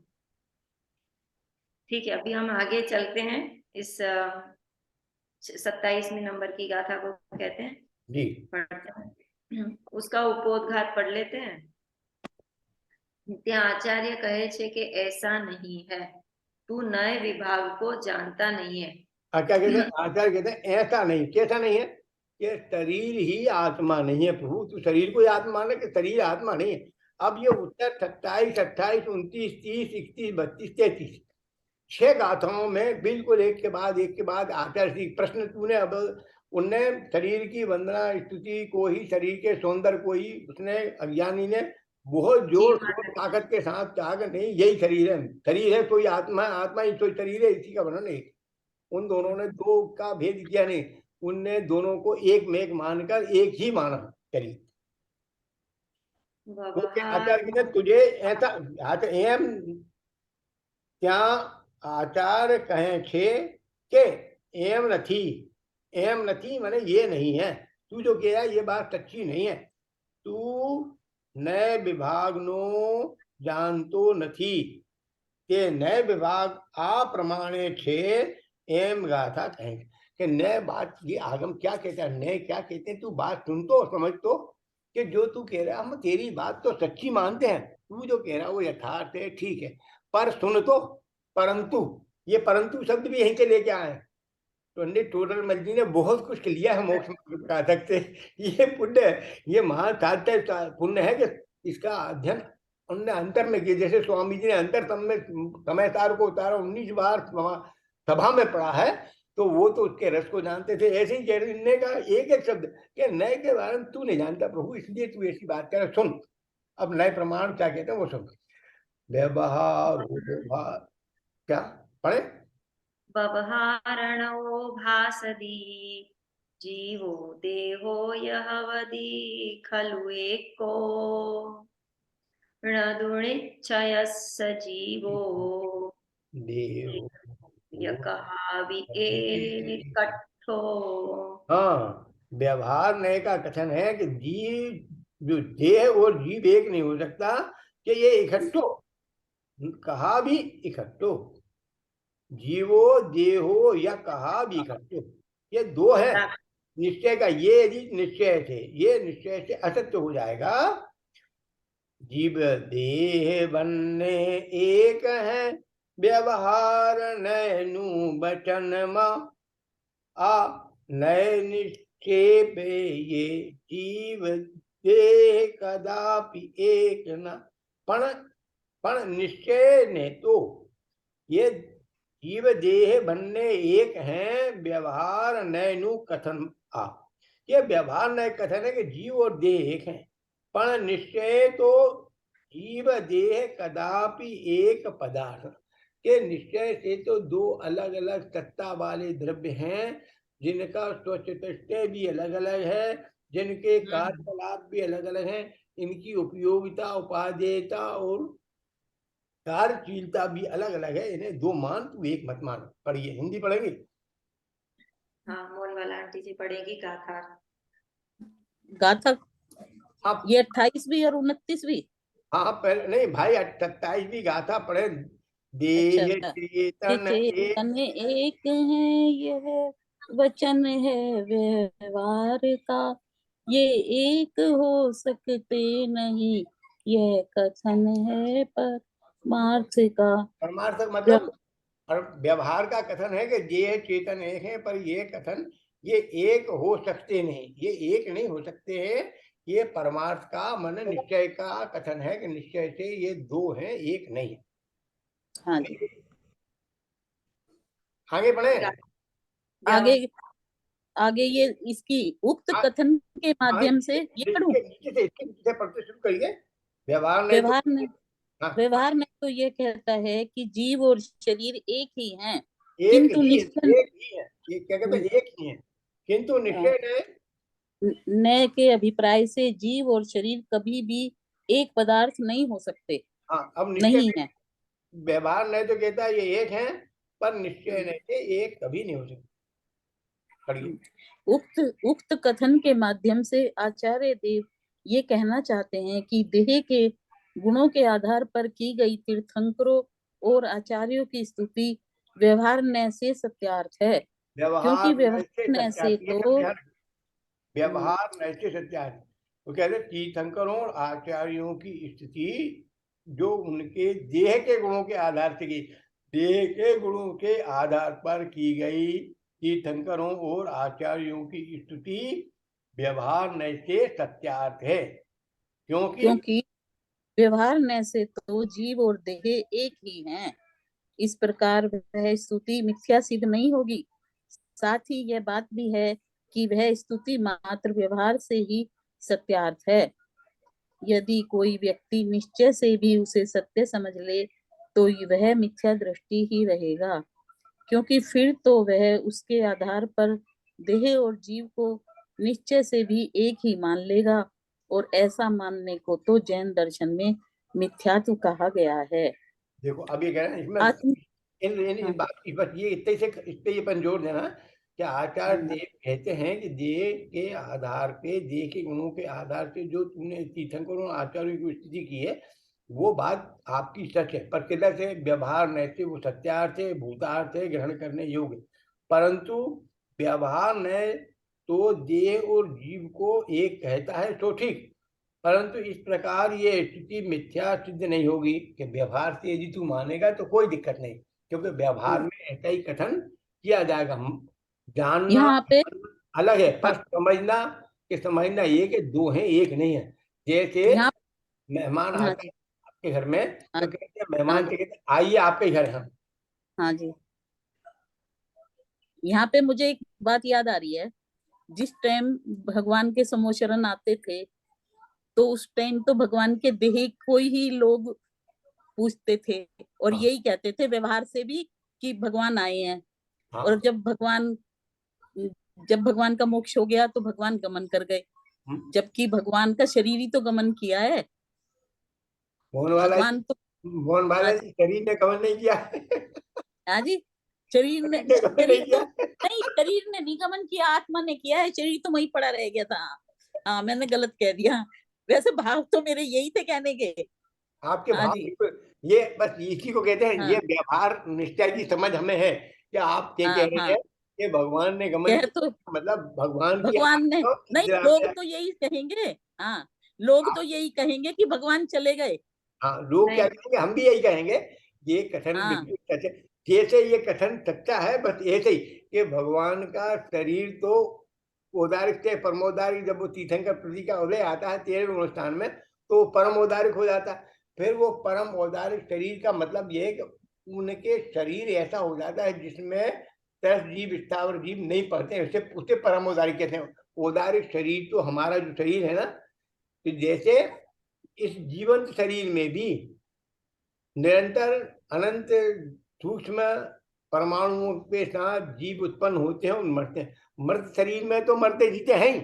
ठीक है। अभी हम आगे चलते हैं, इस 27वें नंबर की गाथा को कहते हैं, जी पढ़ते हैं। उसका उपोद्घात पढ़ लेते हैं। ત્યાં આચાર્ય કહે છે કે ऐसा नहीं है, तू नए विभाग को जानता नहीं है। क्या कहते हैं? आचार्य कहते हैं ऐसा नहीं, कैसा नहीं है? कि शरीर ही आत्मा नहीं है प्रभु, तू शरीर को ही आत्मा माने कि शरीर आत्मा नहीं है। अब ये उत्तर 27, 28, 29, 30, 31, 32, 33 6 गाथाओं में बिल्कुल एक के बाद आचार्य जी प्रश्न तूने अब उनने शरीर की वंदना स्तुति को ही, शरीर के सौंदर्य को ही उसने अज्ञानी ने बहुत जोर शोर ताकत के साथ कहा कि नहीं यही शरीर है तो ही आत्मा है, आत्मा ही तो शरीर है, इसी का वर्णन है। उन दोनों ने दो का भेद किया नहीं, उनने दोनों को एक में एक मानकर एक ही माना शरीर। आचार्य ने तुझे ऐसा एम क्या आचार्य कहे छे के एम नहीं, एम नहीं माने ये नहीं है। तू जो कह रहा है ये बात सच्ची नहीं है। तू नए विभाग नो जानतो નથી કે नए विभाग आ प्रमाणे छे एम गाथा कहेंगे कि नए बात ये आगम क्या कहता है, नए क्या कहते हैं। तू बात सुन तो समझ तो कि जो तू कह रहा है हम तेरी बात तो सच्ची मानते हैं, तू जो कह रहा है वो यथार्थ है, ठीक है, पर सुन तो। परंतु ये परंतु शब्द भी यहीं से लेके आए। पंडित टोडरमल जी ने बहुत कुछ लिया है मोक्ष साधक से। ये पुण्य, ये महान साध्य पुण्य है कि इसका अध्ययन उनने अंतर में किया। जैसे स्वामी जी ने अंतर में समय सार को उतारा 19 बार सभा में पढ़ा है, तो वो तो उसके रस को जानते थे। ऐसे ही कहने का एक एक शब्द कि नए के बारे में तू नहीं जानता प्रभु, इसलिए तू ऐसी बात कर। सुन अब नए प्रमाण क्या कहते हैं वो सुन। व्यवहार क्या पढ़े? व्यवहारणो भासदी जीवो देहो यहवदी खलु एको णदुणिच्छयस्य जीवो देव यकहावि एकट्ठो। हाँ, व्यवहार नए का कथन है कि जीव जो देह और जीव एक नहीं हो सकता, कि ये इकट्ठो, कहा भी इकट्ठो, जीवो देहो या कहा भी इकट्ठो, ये दो है निश्चय का। ये यदि निश्चय से, ये निश्चय से असत्य हो जाएगा। जीव देह बनने एक है, व्यवहार नैनु बचन मा आ नए निश्चय पे ये जीव देह कदापि एक न। पण निश्चय ने तो ये जीव देह बनने एक हैं, व्यवहार नैनु कथन आ। ये व्यवहार नए कथन है कि जीव और देह एक हैं, पर निश्चय तो जीव देह कदापि एक पदार्थ के निश्चय से तो दो अलग अलग सत्ता वाले द्रव्य हैं, जिनका स्वचतुष्टय भी अलग अलग है, जिनके कार्यकलाप भी अलग अलग हैं, इनकी उपयोगिता, उपादेयता और कार्यशीलता भी अलग अलग है। इन्हें दो मान, तू एक मत मान। पढ़िए, हिंदी पढ़ेंगे? हाँ, मोल वाला आंटी जी पढ़ेगी गाथा। गाथा हाँ, ये 28वीं और 29वीं। हाँ पहले नहीं भाई, 27वीं गाथा पढ़े। देह अच्छा, चेतन एक चेतन एक है, यह वचन है व्यवहार का, ये एक हो सकते नहीं, यह कथन है परमार्थ का। परमार्थ मतलब व्यवहार का कथन है कि ये चेतन एक है, पर ये कथन ये एक हो सकते नहीं, ये एक नहीं हो सकते हैं। ये परमार्थ का मन निश्चय का कथन है कि निश्चय से ये दो हैं, एक नहीं। हाँ जी, आगे बढ़े। आगे आगे ये इसकी उक्त कथन के माध्यम से ये पढ़ूं। इसके नीचे पढ़ते शुरू करिए। व्यवहार नहीं तो व्यवहार ने हाँ, व्यवहार में तो ये कहता है कि जीव और शरीर एक ही हैं, एक किंतु ही है, निश्चय एक ही है। ये क्या कहते हैं? एक ही है, किंतु निश्चय न के अभिप्राय से जीव और शरीर कभी भी एक पदार्थ नहीं हो सकते, हाँ, अब निश्चय नहीं है। व्यवहार नहीं तो कहता है ये एक है, पर निश्चय नहीं से एक कभी नहीं हो सकता। पढ़िए। उक्त कथन के माध्यम से आचार्य देव ये कहना चाहते हैं कि देह के गुणों के आधार पर की गई तीर्थंकरों और आचार्यों की स्तुति व्यवहार न से सत्यार्थ है, क्योंकि व्यवहार व्यवहार नैसे न से सत्यार्थ, ये सब तो ध्यान रखिए। व्यवहार नैसे सत्यार्थ, वो कहते हैं तीर्थंकरों और आचार्यों की स्थिति जो उनके देह के गुणों के आधार से की, देह के गुणों के आधार पर की गई तीर्थंकरों और आचार्यों की स्तुति व्यवहार नैसे सत्यार्थ है, क्योंकि व्यवहार न से तो जीव और देह एक ही हैं। इस प्रकार वह स्तुति मिथ्या सिद्ध नहीं होगी। साथ ही यह बात भी है कि वह स्तुति मात्र व्यवहार से ही सत्यार्थ है। यदि कोई व्यक्ति निश्चय से भी उसे सत्य समझ ले तो वह मिथ्या दृष्टि ही रहेगा, क्योंकि फिर तो वह उसके आधार पर देह और जीव को निश्चय से भी एक ही मान लेगा, और ऐसा मानने को तो जैन दर्शन में मिथ्यात्व कहा गया है। देखो अब ये कह रहे हैं इसमें आत्म इन बात की बस ये इतने से इस पे ये अपन जोर देना क्या आचार्य देव कहते हैं कि देह के आधार पे, देह के गुणों के आधार से जो तुमने तीर्थंकरों आचार्यों की स्थिति की है वो बात आपकी सच है, प्रकृति से व्यवहार नैतिक वो सत्यार्थ है, भूतार्थ है, ग्रहण करने योग्य, परंतु व्यवहार नय तो देह और जीव को एक कहता है तो ठीक, परंतु इस प्रकार ये स्थिति मिथ्या सिद्ध नहीं होगी कि व्यवहार से यदि तू मानेगा तो कोई दिक्कत नहीं, क्योंकि व्यवहार में ऐसा ही कथन किया जाएगा। जानना यहाँ पे अलग है, पर हाँ, समझना ये कि दो हैं एक नहीं है। जैसे यहाँ मेहमान हाँ आता जी, है आपके घर में हाँ तो जी, कहते हैं हाँ मेहमान जी, से कहते हैं, आइए आपके घर हम। हाँ जी। यहाँ पे मुझे एक बात याद आ रही है, जिस टाइम भगवान के समोशरण आते थे तो उस टाइम तो भगवान के देह को ही लोग पूछते थे और हाँ यही कहते थे व्यवहार से भी कि भगवान आए हैं। और हाँ। जब भगवान का मोक्ष हो गया तो भगवान गमन कर गए, जबकि भगवान का शरीर ही तो गमन किया है। मोहन वाला भगवान तो मोहन हाँ वाला जी, जी शरीर ने कवर नहीं किया हाँ जी। शरीर ने शरीर ने कवर नहीं शरीर ने किया। नहीं, शरीर ने निगमन किया, आत्मा ने किया है, शरीर तो वहीं पड़ा रह गया था। हाँ, मैंने गलत कह दिया। वैसे भाव तो मेरे यही थे कहने के। आपके हाँ भाव जी, बिल्कुल, ये बस इसी को कहते हैं, ये हाँ व्यवहार निष्ठा की समझ हमें है कि आप क्या कह हाँ रहे हाँ। हैं कि भगवान ने गमन कह तो किया, मतलब भगवान की भगवान ने आत्मा नहीं, निद्रा में लोग तो यही कहेंगे। हाँ, लोग तो यही कहेंगे कि भगवान चले गए। हाँ, लोग क्या नहीं कहेंगे, हम भी यही कहेंगे। ये कथन हाँ बिल्कुल सच है। जैसे ये कथन सच्चा है, बस ऐसे ही कि भगवान का शरीर तो औदारिक से परमोदारिक, जब वो तीर्थंकर प्रति का उदय आता है 13वें अनुष्ठान में तो वो परम औदारिक हो जाता है। फिर वो परम औदारिक शरीर का मतलब ये है कि उनके शरीर ऐसा हो जाता है जिसमें 10 जीव स्थावर जीव नहीं पड़ते हैं, उसे उसे परम औदारिक कहते हैं। औदारिक शरीर तो हमारा जो शरीर है ना, तो जैसे इस जीवंत शरीर में भी निरंतर अनंत सूक्ष्म परमाणुओं के साथ जीव उत्पन्न होते हैं और मरते हैं। मर्द शरीर में तो मरते जीते हैं ही,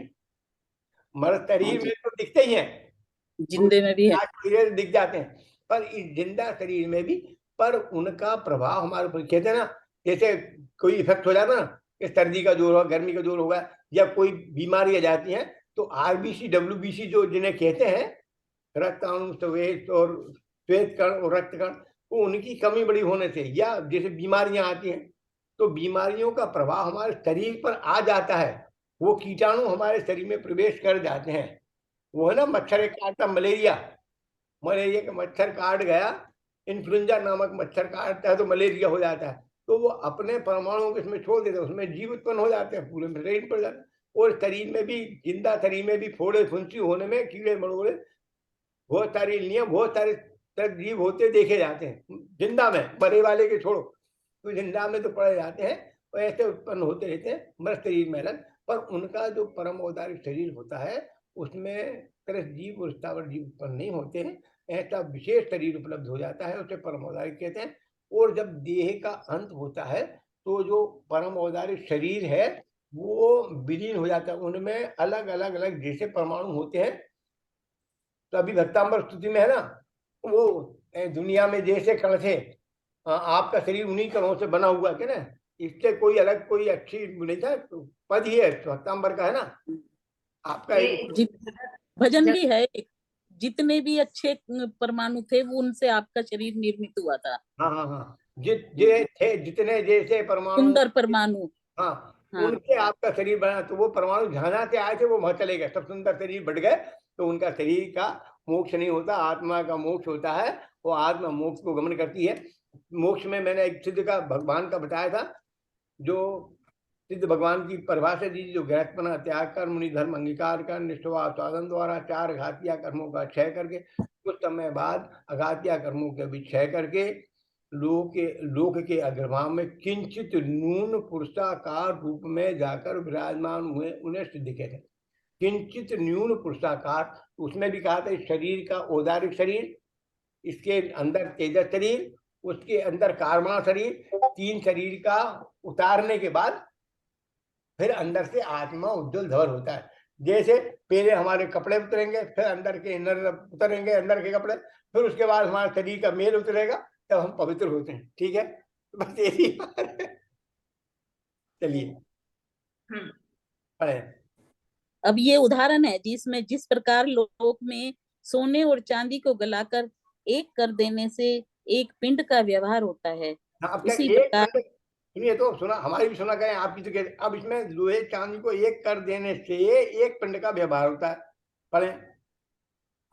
मर्द हाँ शरीर में जी, तो दिखते ही हैं, जिंदे में भी है। शरीर दिख जाते हैं, पर इस जिंदा शरीर में भी, पर उनका प्रभाव हमारे ऊपर, कहते हैं ना, जैसे कोई इफेक्ट हो जाता ना कि सर्दी का जोर होगा, गर्मी का जोर होगा, या कोई बीमारी आ जाती है, तो आरबीसी डब्ल्यूबीसी जो जिन्हें कहते हैं, रक्ताणु श्वेत और श्वेत कण और रक्त कण, तो उनकी कमी बड़ी होने से या जैसे बीमारियां आती हैं तो बीमारियों का प्रभाव हमारे शरीर पर आ जाता है। वो कीटाणु हमारे शरीर में प्रवेश कर जाते हैं। वो है ना, मच्छर एक काटता, मलेरिया, मलेरिया का मच्छर काट गया, इन्फ्लुएंजा नामक मच्छर काटता है तो मलेरिया हो जाता है, तो वो अपने परमाणुओं को इसमें छोड़ देते हैं, उसमें जीव उत्पन्न हो जाते हैं, पूरे में शरीर पड़ जाता है। और शरीर में भी, जिंदा शरीर में भी फोड़े फुंसी होने में, कीड़े मकोड़े, बहुत सारी इल्लियां, बहुत सारे जीव होते देखे जाते हैं जिंदा में, मरे वाले के छोड़ो, तो जिंदा में तो पड़े जाते हैं, और ऐसे उत्पन्न होते रहते हैं मृत शरीर में अलग। पर उनका जो परम औदारिक शरीर होता है उसमें तरह जीव और स्थावर जीव उत्पन्न नहीं होते हैं, ऐसा विशेष शरीर उपलब्ध हो जाता है, उसे परम औदारिक कहते हैं। और जब देह का अंत होता है तो जो परम औदारिक शरीर है वो विलीन हो जाता है, उनमें अलग अलग अलग जैसे परमाणु होते हैं। तो अभी भक्तांबर स्तुति में है ना, वो दुनिया में जैसे कण थे, आपका शरीर उन्हीं कणों से बना हुआ है ना, इससे कोई अलग कोई अच्छी नहीं था, तो पद ही है भक्तांबर का, है ना आपका ये एक। जित भजन जब भी है एक, जितने भी अच्छे परमाणु थे वो उनसे आपका शरीर निर्मित हुआ था। हाँ हाँ हाँ, जे थे जितने जैसे परमाणु, सुंदर परमाणु। हाँ, हाँ उनसे आपका शरीर बना, तो वो परमाणु जहां जहां से आए थे वो वहां चले गए, सब सुंदर शरीर बढ़ गए, तो उनका शरीर का मोक्ष नहीं होता, आत्मा का मोक्ष होता है। वो आत्मा मोक्ष को गमन करती है। मोक्ष में मैंने एक सिद्ध का भगवान का बताया था, जो सिद्ध भगवान की परिभाषा दी, जो गृहस्थपना त्याग कर, मुनि धर्म अंगीकार कर, निष्ठा साधन द्वारा 4 घातिया कर्मों का क्षय करके, कुछ समय बाद अघातिया कर्मों के भी क्षय करके लोक के अग्रभाव में किंचित नून पुरुषाकार रूप में जाकर विराजमान हुए, उन्हें सिद्ध कहते हैं। किंचित न्यून पुरुषाकार, उसमें भी कहा था शरीर का औदारिक शरीर, इसके अंदर तेजस शरीर, उसके अंदर कार्मा शरीर, 3 शरीर का उतारने के बाद फिर अंदर से आत्मा उज्जवल धवल होता है। जैसे पहले हमारे कपड़े उतरेंगे, फिर अंदर के इनर उतरेंगे, अंदर के कपड़े, फिर उसके बाद हमारे शरीर का मेल उतरेगा, तब हम पवित्र होते हैं। ठीक है, बस यही बात है। चलिए। पढ़े। अब ये उदाहरण है जिसमें जिस प्रकार लोक में सोने और चांदी को गलाकर एक कर देने से एक पिंड का व्यवहार होता है, हाँ, अब क्या उसी एक प्रकार पिंड, सुनिए तो सुना, हमारी भी सुना गए, आपकी तो कहते, अब इसमें लोहे चांदी को एक कर देने से एक पिंड का व्यवहार होता है। पढ़े।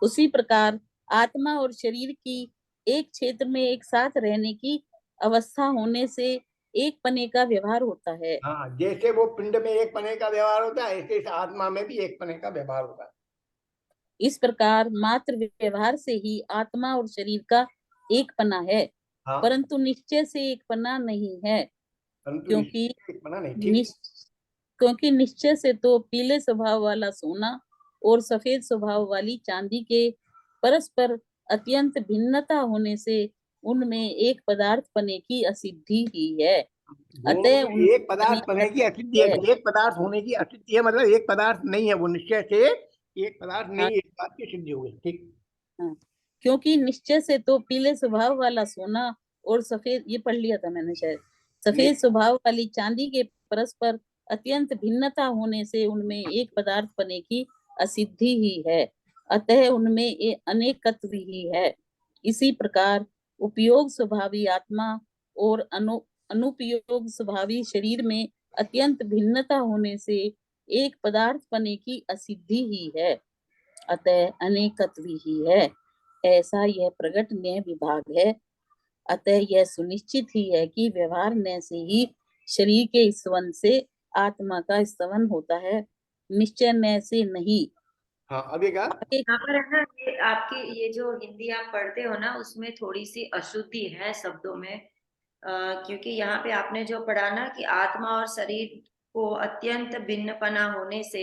उसी प्रकार आत्मा और शरीर की एक क्षेत्र में एक साथ रहने की अवस्था होने से एक पने का व्यवहार होता है। हाँ, जैसे वो पिंड में एक पने का व्यवहार होता है, ऐसे इस आत्मा में भी एक पने का व्यवहार होता है। इस प्रकार मात्र व्यवहार से ही आत्मा और शरीर का एक पना है, हाँ, परंतु निश्चय से एक पना नहीं है। परंतु क्योंकि एक पना नहीं। ठीक। क्योंकि निश्चय से तो पीले स्वभाव वाला सोना और सफेद स्वभाव वाली चांदी के परस्पर अत्यंत भिन्नता होने से उनमें एक पदार्थ पने की असिद्धि ही है। दोनों अतः में एक पदार्थ पने की असिद्धि है, है। एक पदार्थ होने की असिद्धि है, मतलब एक पदार्थ नहीं है वो, निश्चय से एक पदार्थ हाँ, नहीं, इस बात की सिद्धि हो गई। ठीक। हाँ। क्योंकि निश्चय से तो पीले स्वभाव वाला सोना और सफेद, ये पढ़ लिया था मैंने शायद, नहीं, सफेद स्वभाव वाली चांदी के परस्पर अत्यंत भिन्नता होने से उनमें एक पदार्थ बने की असिद्धि ही है, अतः उनमें अनेकत्व ही है। इसी प्रकार उपयोग स्वभावी आत्मा और अनुपयोग स्वभावी शरीर में अत्यंत भिन्नता होने से एक पदार्थ बने की असिद्धि ही है, अतः अनेकत्व ही है। ऐसा यह प्रगट न्याय विभाग है। अतः यह सुनिश्चित ही है कि व्यवहार न्याय से ही शरीर के स्तवन से आत्मा का स्तवन होता है, निश्चय न्याय से नहीं। हाँ, अब ये क्या, यहाँ पर है ना, ये आपकी ये जो हिंदी आप पढ़ते हो ना, उसमें थोड़ी सी अशुद्धि है शब्दों में। क्योंकि यहाँ पे आपने जो पढ़ा ना कि आत्मा और शरीर को अत्यंत भिन्नपना होने से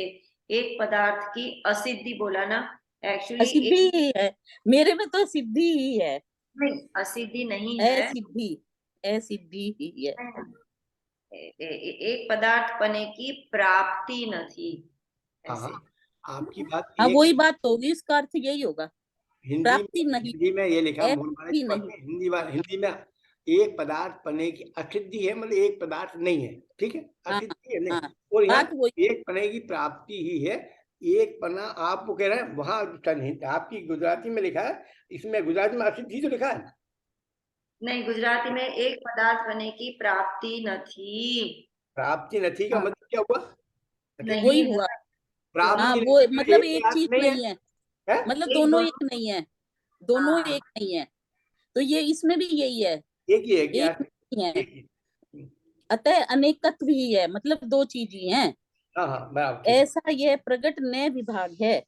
एक पदार्थ की असिद्धि बोला ना, एक्चुअली असिद्धि ही है, मेरे में तो सिद्धि ही है, नहीं, असिद्धि नहीं है। असिद्धि, असिद्धि ही है। एक पदार्थ बने की प्राप्ति नहीं, हाँ ऐसे। हाँ, आपकी बात हाँ, एक, वही बात होगी, इसका अर्थ यही होगा, हिंदी प्राप्ति नहीं, हिंदी में ये लिखा, मूल वाले असिद्धि पद नहीं। में हिंदी में एक पदार्थ पने की असिद्धि है, मतलब एक पदार्थ नहीं है। ठीक है, हाँ, असिद्धि है नहीं। हाँ, और यहाँ बात वही। एक पने की प्राप्ति ही है। एक पना आप वो कह रहे हैं, वहां आपकी गुजराती में लिखा है, इसमें गुजराती में असिद्धि तो लिखा है। नहीं, गुजराती में एक पदार्थ बने की प्राप्ति नहीं। प्राप्ति नहीं का हाँ, मतलब क्या हुआ? वही नहीं है। हुआ। हाँ, प्राप्ति वो नहीं मतलब मतलब एक एक पदार्थ चीज नहीं है, नहीं है, है? मतलब एक दोनों दोनों, एक नहीं है, दोनों हाँ, एक नहीं है। तो ये इसमें भी यही है, एक ही है क्या? एक नहीं है, एक ही। अतः अनेकत्व ही है, मतलब दो चीज ही हैं। हाँ हाँ, बराबर, ठीक है। ऐसा यह प्रगट न्याय विभाग है।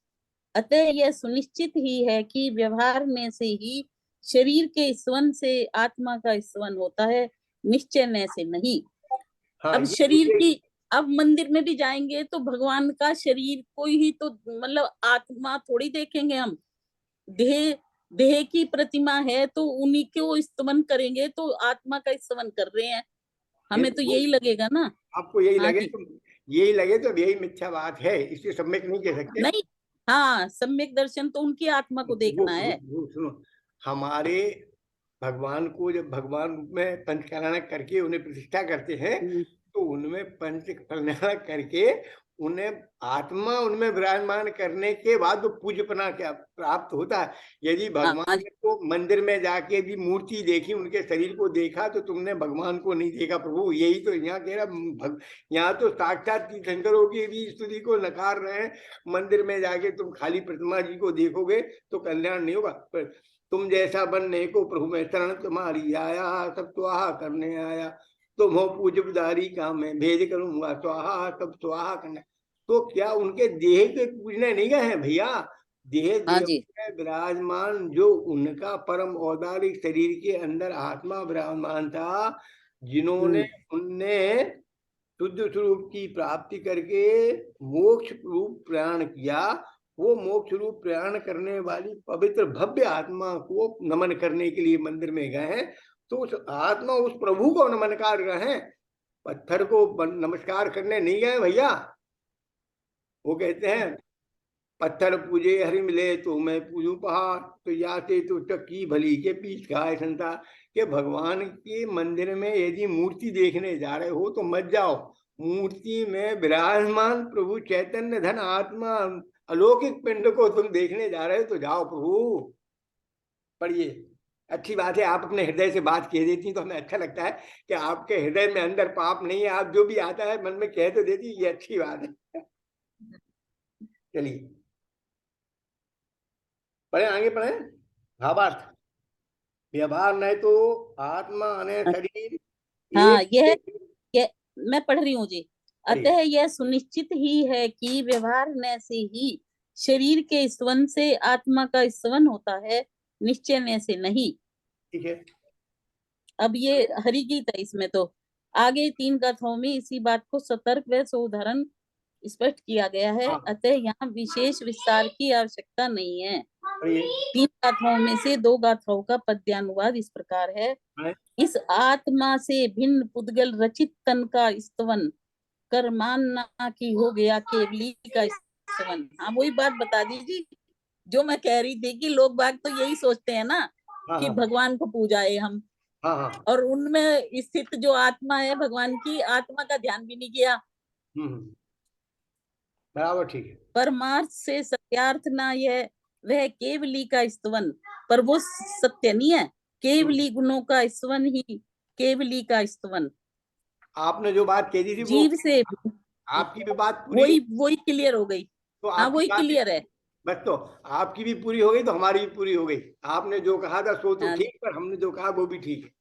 अतः यह सुनिश्चित ही है कि व्यवहार में से ही शरीर के स्वन से आत्मा का स्वन होता है, निश्चय में से नहीं। हाँ, अब ये शरीर दूसरे, की, अब मंदिर में भी जाएंगे तो भगवान का शरीर कोई ही तो, मतलब आत्मा थोड़ी देखेंगे हम, देह, देह की प्रतिमा है तो उन्हीं को स्तवन करेंगे, तो आत्मा का स्तवन कर रहे हैं, हमें तो बिल्कुल। यही लगेगा ना। आपको यही हाँ लगे जी, तो, यही लगे तो यही मिथ्या बात है, इससे सम्यक नहीं कह सकते। नहीं, हाँ, सम्यक दर्शन तो उनकी आत्मा को देखना है। वो सुनो, हमारे भगवान को जब भगवान में पंचकल्याण करके उन्हें प्रतिष्ठा करते हैं, हम्म, तो उनमें पंचकल्याण करके उन्हें आत्मा उनमें विराजमान करने के बाद वो पूज्यपना क्या प्राप्त होता है। यदि हाँ भगवान जी, को मंदिर में जाके भी मूर्ति देखी, उनके शरीर को देखा, तो तुमने भगवान को नहीं देखा प्रभु, यही तो यहाँ कह रहा। यहाँ तो साक्षात तीर्थंकरों की भी स्तुति को नकार रहे हैं। मंदिर में जाके तुम खाली प्रतिमा जी को देखोगे तो कल्याण नहीं होगा। पर तुम जैसा बनने को प्रभु में शरण तुम्हारी आया, सब स्वाहा करने आया, तुम हो पूजदारी का मैं भेज करूंगा स्वाहा, सब स्वाहा करना। तो क्या उनके देह के पूजने नहीं गए हैं भैया? देह हाँ देव जी, में विराजमान जो उनका परम औदारिक शरीर के अंदर आत्मा विराजमान था, जिन्होंने उनने शुद्ध स्वरूप की प्राप्ति करके मोक्ष रूप प्रयाण किया, वो मोक्ष रूप प्रयाण करने वाली पवित्र भव्य आत्मा को नमन करने के लिए मंदिर में गए हैं। तो उस आत्मा, उस प्रभु को नमन कर गए हैं, पत्थर को नमस्कार करने नहीं गए भैया। वो कहते हैं पत्थर पूजे हरि मिले तो मैं पूजू पहाड़, तो याते तो चक्की भली के पीछ खाए संसार। के भगवान के मंदिर में यदि मूर्ति देखने जा रहे हो तो मत जाओ, मूर्ति में विराजमान प्रभु चैतन्य धन आत्मा अलौकिक पिंड को तुम देखने जा रहे हो तो जाओ प्रभु पढ़िए। अच्छी बात है, आप अपने हृदय से बात कह देती तो हमें अच्छा लगता है कि आपके हृदय में अंदर पाप नहीं है, आप जो भी आता है मन में कह तो देती, ये अच्छी बात है। चलिए पढ़े, आगे पढ़े। भावार्थ, व्यवहार नहीं तो आत्मा अने शरीर हाँ, एक यह मैं पढ़ रही हूँ जी। अतः यह सुनिश्चित ही है कि व्यवहार न से ही शरीर के स्तवन से आत्मा का स्तवन होता है, निश्चय न से नहीं। ठीक है। अब ये हरि गीत है, इसमें तो आगे 3 गाथाओं में इसी बात को सतर्क व सोदाहरण स्पष्ट किया गया है। हाँ। अतः यहाँ विशेष विस्तार की आवश्यकता नहीं है। पढ़िए। 3 गाथाओं में से 2 गाथाओं का पद्यानुवाद इस प्रकार है। इस आत्मा से भिन्न पुद्गल रचित तन का स्तवन कर मानना कि हो गया केवली का स्तवन। हाँ, वही बात बता दीजिए जो मैं कह रही थी कि लोग बाग तो यही सोचते हैं ना कि भगवान को पूजाए हम, और उनमें स्थित जो आत्मा है भगवान की आत्मा का ध्यान भी नहीं किया। बराबर, ठीक है। परमार्थ से सत्यार्थ ना यह वह केवली का स्तवन, पर वो सत्य नहीं है। केवली गुणों का स्तवन ही केवली का स्तवन। आपने जो बात कह दी थी जीव वो से आपकी भी बात पूरी, वही क्लियर हो गई। तो हाँ, आपकी वही बात क्लियर है। बस, तो आपकी भी पूरी हो गई तो हमारी भी पूरी हो गई। आपने जो कहा था सो तो हाँ ठीक, पर हमने जो कहा वो भी ठीक है।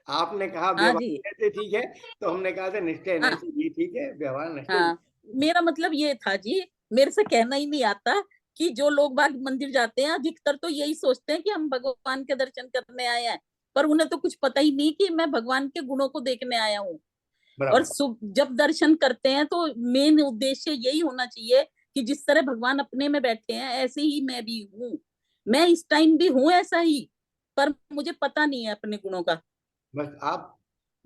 आपने कहा हाँ व्यवहार जी। कैसे ठीक है, तो हमने कहा था निश्चय नहीं हाँ से ये ठीक है, व्यवहार निश्चय। हाँ, मेरा मतलब ये था जी, मेरे से कहना ही नहीं आता कि जो लोग बाग मंदिर जाते हैं अधिकतर तो यही सोचते हैं कि हम भगवान के दर्शन करने आए हैं, पर उन्हें तो कुछ पता ही नहीं कि मैं भगवान के गुणों को देखने आया हूँ। और जब दर्शन करते हैं तो मेन उद्देश्य यही होना चाहिए कि जिस तरह भगवान अपने में बैठे हैं ऐसे ही मैं भी हूँ, मैं इस टाइम भी हूँ ऐसा ही, पर मुझे पता नहीं है अपने गुणों का। बस आप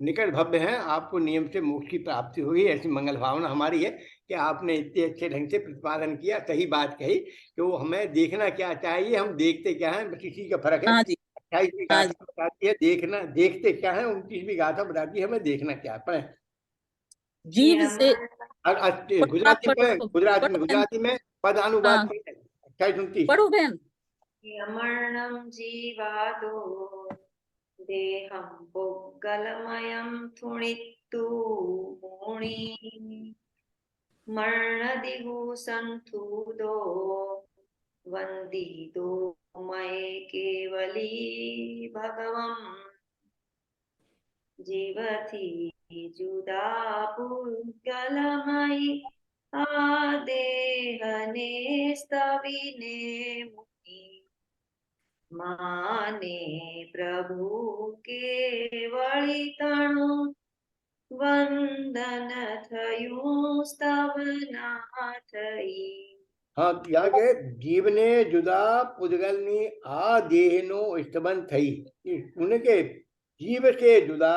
निकट भव्य हैं, आपको नियम से मोक्ष की प्राप्ति हुई, ऐसी मंगल भावना हमारी है कि आपने इतने अच्छे ढंग से प्रतिपादन किया, सही बात कही कि वो हमें देखना क्या चाहिए, हम देखते क्या है, बस इसी का फर्क है। हाँ जी। 28वीं हाँ गाथा बताती है देखना, देखते क्या है, 29वीं गाथा बताती है हमें देखना क्या है। जीव से गुजराती में पद अनुवाद 28-29 पढ़ो बहन। यमर्णं जीवादो देहं पुग्गलमयं थुणित्तु मुनि मर्णदिगु संथुदो वन्दितो मये केवली भगवं जीवति जुदा पुग्गलमयि आदेहने स्तविने मुनि माने प्रभु केवली तणु वंदन थयुं स्तवना थई। हाँ, यहाँ के जीवने जुदा पुद्गलनी आ देहनो स्तबन थई, उनके जीव से जुदा,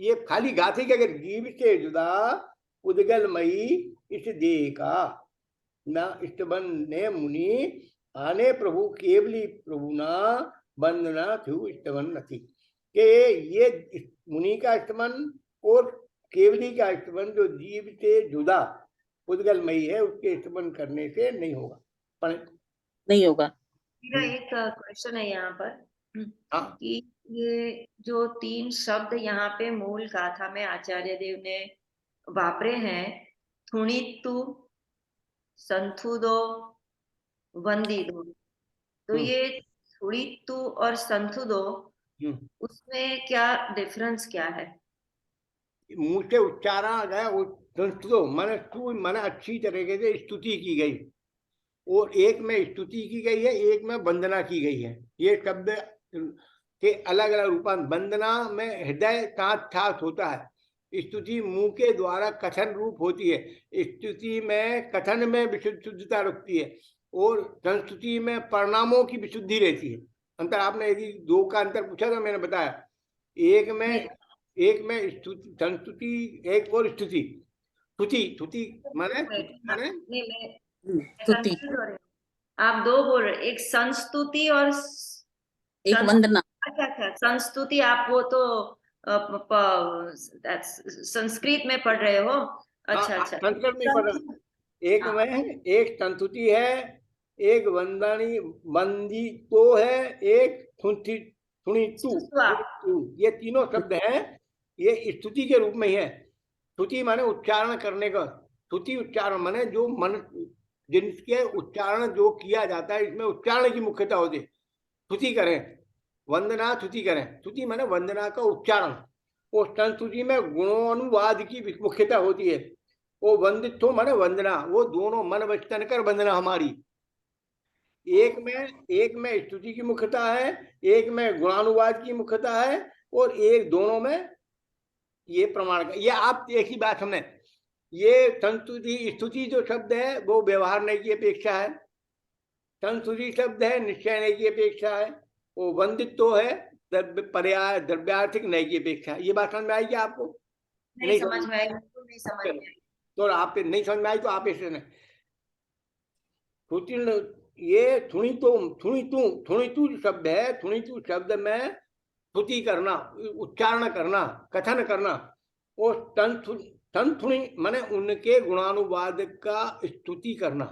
ये खाली गाथे के, अगर जीव से जुदा पुद्गलमयी इस देह का न स्तबन ने मुनि आने प्रभु केवली प्रभु ना वंदना थु स्तबन नथी, के ये मुनि का स्तबन और केवली का स्तबन जो जीव से जुदा पुद्गलमयी है उसके स्तमन करने से नहीं होगा, नहीं होगा। मेरा एक क्वेश्चन है यहाँ पर कि ये जो 3 शब्द यहाँ पे मूल गाथा में आचार्य देव ने वापरे हैं, थुणित्तु, संथुदो, वंदिदो, तो ये थुणित्तु और संथुदो, उसमें क्या डिफरेंस क्या है? मुंह से उच्चारण गया, मन अच्छी तरीके से स्तुति की गई, और एक में स्तुति की गई है, एक में वंदना की गई है। ये शब्द के अलग अलग रूपांतर, वंदना में हृदय ठास होता है, स्तुति मुंह के द्वारा कथन रूप होती है, स्तुति में कथन में विशुद्धता रखती है, और संस्तुति में परिणामों की विशुद्धि रहती है। अंतर आपने यदि 2 का अंतर पूछा तो मैंने बताया, एक में स्तुति संस्तुति, एक और स्तुति, स्तुति माने आप 2 बोल रहे, एक संस्तुति और एक वंदना। अच्छा, संस्तुति आप वो तो संस्कृत में पढ़ रहे हो? अच्छा अच्छा। संस्कृत में पढ़ रहा। एक में एक संतुति है, एक वंदनी वंदी तो है, एक थुंथी थुनी तू, ये तीनों शब्द हैं। ये स्तुति के रूप में ही है। स्तुति माने उच्चारण करने का, स्तुति उच्चारण माने जो मन जिनके उच्चारण जो किया जाता है, इसमें उच्चारण की मुख्यता होती है। स्तुति करें, वंदना स्तुति करें। स्तुति माने वंदना का उच्चारण। और संस्तुति में गुणोनुवाद की मुख्यता होती है। वो वंदित्व माने वंदना, वो दोनों मन वचन कर वंदना हमारी। एक में स्तुति की मुख्यता है, एक में गुणानुवाद की मुख्यता है, और एक दोनों में ये प्रमाण का। ये आप एक ही बात हमने, ये संस्तुति स्तुति जो शब्द है वो व्यवहार नहीं की अपेक्षा है, संस्तुति शब्द है निश्चय नहीं की अपेक्षा है, वो वंदित्व है पर्याय द्रव्यार्थिक नहीं की अपेक्षा। ये बात समझ में आएगी आपको? नहीं समझ में आएगी, नहीं समझ में। तो आप नहीं समझ में आई तो आप इसे ये थुणितु शब्द है। थुणितु शब्द में स्तुति करना, उच्चारण करना, कथन करना। और तंथुणी माने उनके गुणानुवाद का स्तुति करना,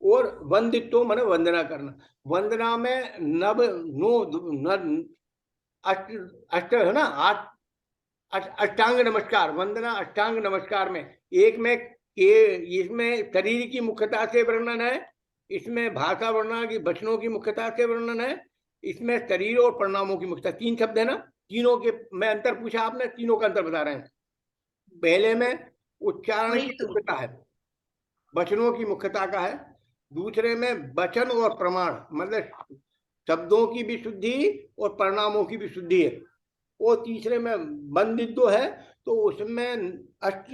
और वंदित्व माने वंदना करना। वंदना में नव नो अष्ट है ना, अष्टांग नमस्कार। वंदना अष्टांग नमस्कार में एक में इसमें शरीर की मुख्यता से वर्णन है, इसमें भाषा वर्णन की वचनों की मुख्यता से वर्णन है, इसमें शरीर और परिणामों की मुख्यता। तीन शब्द है ना, तीनों के मैं अंतर पूछा आपने, तीनों का अंतर बता रहे हैं। पहले में उच्चारण की मुख्यता है, वचनों की मुख्यता का है। दूसरे में वचन और प्रमाण, मतलब शब्दों की भी शुद्धि और परिणामों की भी शुद्धि है। और तीसरे में वंदित्व है, तो उसमें अष्ट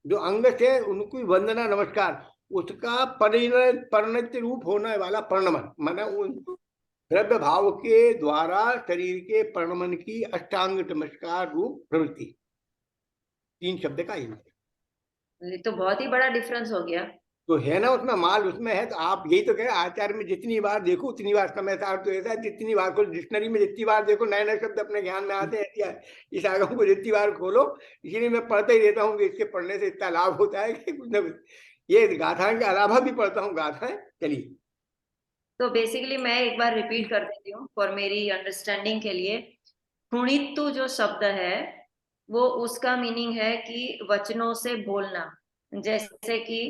जो अंग थे उनको वंदना नमस्कार, उसका परिणत रूप होने वाला प्रणमन, माने द्रव्य भाव के द्वारा शरीर के प्रणमन की अष्टांग नमस्कार रूप प्रवृत्ति। तीन शब्द का ये तो बहुत ही बड़ा डिफरेंस हो गया। तो है ना, उसमें माल उसमें है। तो आप यही तो कहे आचार्य में जितनी बार देखो उतनी बार समय था। तो ऐसा है, जितनी बार खोलो डिक्शनरी में, जितनी बार देखो नए नए शब्द अपने ज्ञान में आते हैं। इस आगम को जितनी बार खोलो, इसीलिए मैं पढ़ते ही रहता हूँ कि इसके पढ़ने से इतना लाभ होता है कि कुछ न कुछ। ये गाथाएं के अलावा भी पढ़ता हूँ गाथाएं। चलिए, तो बेसिकली मैं एक बार रिपीट कर देती हूँ फॉर मेरी अंडरस्टैंडिंग के लिए। पुणित्व जो शब्द है वो उसका मीनिंग है कि वचनों से बोलना। जैसे कि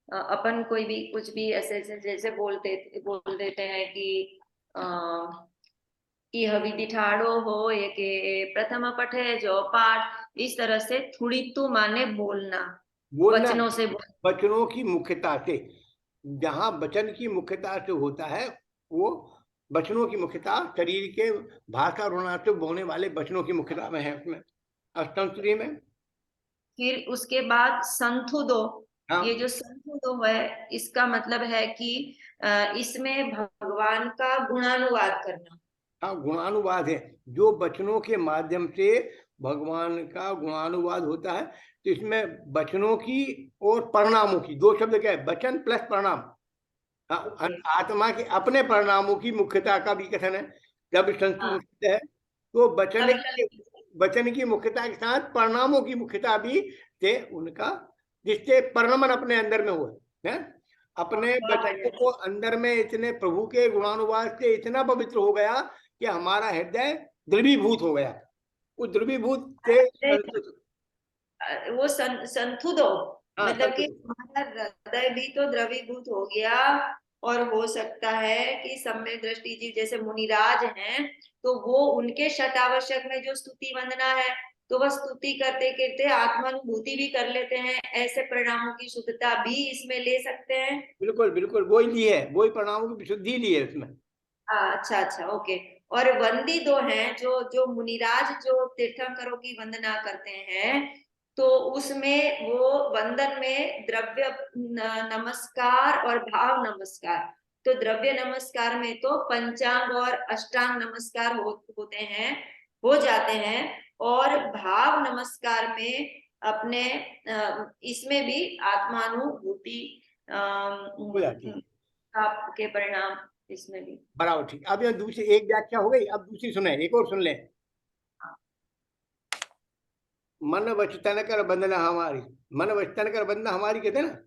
अपन कोई भी कुछ भी ऐसे जैसे बोल देते हैं कि यह विधि ठाड़ो हो ये के प्रथम पठे जो पाठ, इस तरह से थुड़ित्तु माने बोलना, वचनों से वचनों की मुख्यता से। जहां वचन की मुख्यता से होता है, वो वचनों की मुख्यता शरीर के भाषा रोना से बोलने वाले वचनों की मुख्यता में है उसमें अष्टंतरी में। फिर उसके बाद संथुदो। हाँ, ये जो संथुदो है इसका मतलब है कि इसमें भगवान का गुणानुवाद करना। हाँ, गुणानुवाद है। जो वचनों के माध्यम से भगवान का गुणानुवाद होता है, तो इसमें वचनों की और परिणामों की, दो शब्द क्या है, वचन प्लस परिणाम। हाँ, आत्मा के अपने परिणामों की मुख्यता का भी कथन है। जब संस्कृत है तो वचन की मुख्यता के साथ परिणामों की मुख्यता भी थे उनका, जिससे परिणमन अपने अंदर में हुआ है। अपने बच्चों को अंदर में इतने प्रभु के गुणानुवाद से इतना पवित्र हो गया कि हमारा हृदय द्रवीभूत हो गया। उस द्रवीभूत से वो संथुदो मतलब कि हमारा हृदय भी तो द्रवीभूत हो गया। और हो सकता है कि सम्यक दृष्टि जीव जैसे मुनिराज हैं, तो वो उनके षटावश्यक में जो स्तुति वंदना है, तो वह स्तुति करते करते आत्मानुभूति भी कर लेते हैं। ऐसे परिणामों की शुद्धता भी इसमें ले सकते हैं। बिल्कुल बिल्कुल वही ली है, वही परिणामों की विशुद्धि ली है उसमें। अच्छा अच्छा, ओके। और वंदी दो हैं, जो जो मुनिराज जो तीर्थंकरों की वंदना करते हैं, तो उसमें वो वंदन में द्रव्य नमस्कार और भाव नमस्कार। तो द्रव्य नमस्कार में तो पंचांग और अष्टांग नमस्कार होते हैं, हो जाते हैं। और भाव नमस्कार में अपने इसमें भी आत्मानुभूति हो जाती है आपके परिणाम इसमें भी। बराबर। ठीक, अब ये दूसरी एक व्याख्या हो गई, अब दूसरी सुने, एक और सुन लें। मन वचन कर बंधना हमारी, मन वचन कर बंधना हमारी कहते ना,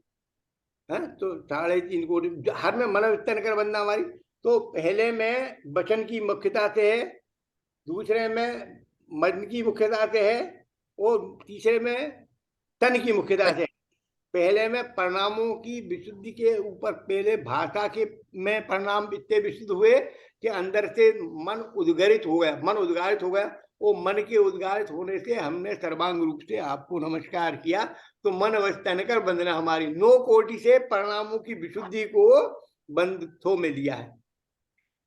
है तो 3.5 कोटि हर में मन वचन कर बंधना हमारी। तो पहले में वचन की मुख्यता से है, दूसरे में मन की मुख्यता से है, और तीसरे में तन की मुख्यता से। पहले में परिणामों की विशुद्धि के ऊपर पहले भाषा के में परिणाम इतने विशुद्ध हुए कि अंदर से मन उद्गारित हो गया, मन उद्गारित हो गया। वो मन के उद्गारित होने से हमने सर्वांग रूप से आपको नमस्कार किया। तो मन वचन कर बंधना हमारी 9 कोटि से परिणामों की विशुद्धि को बंध थो में लिया है।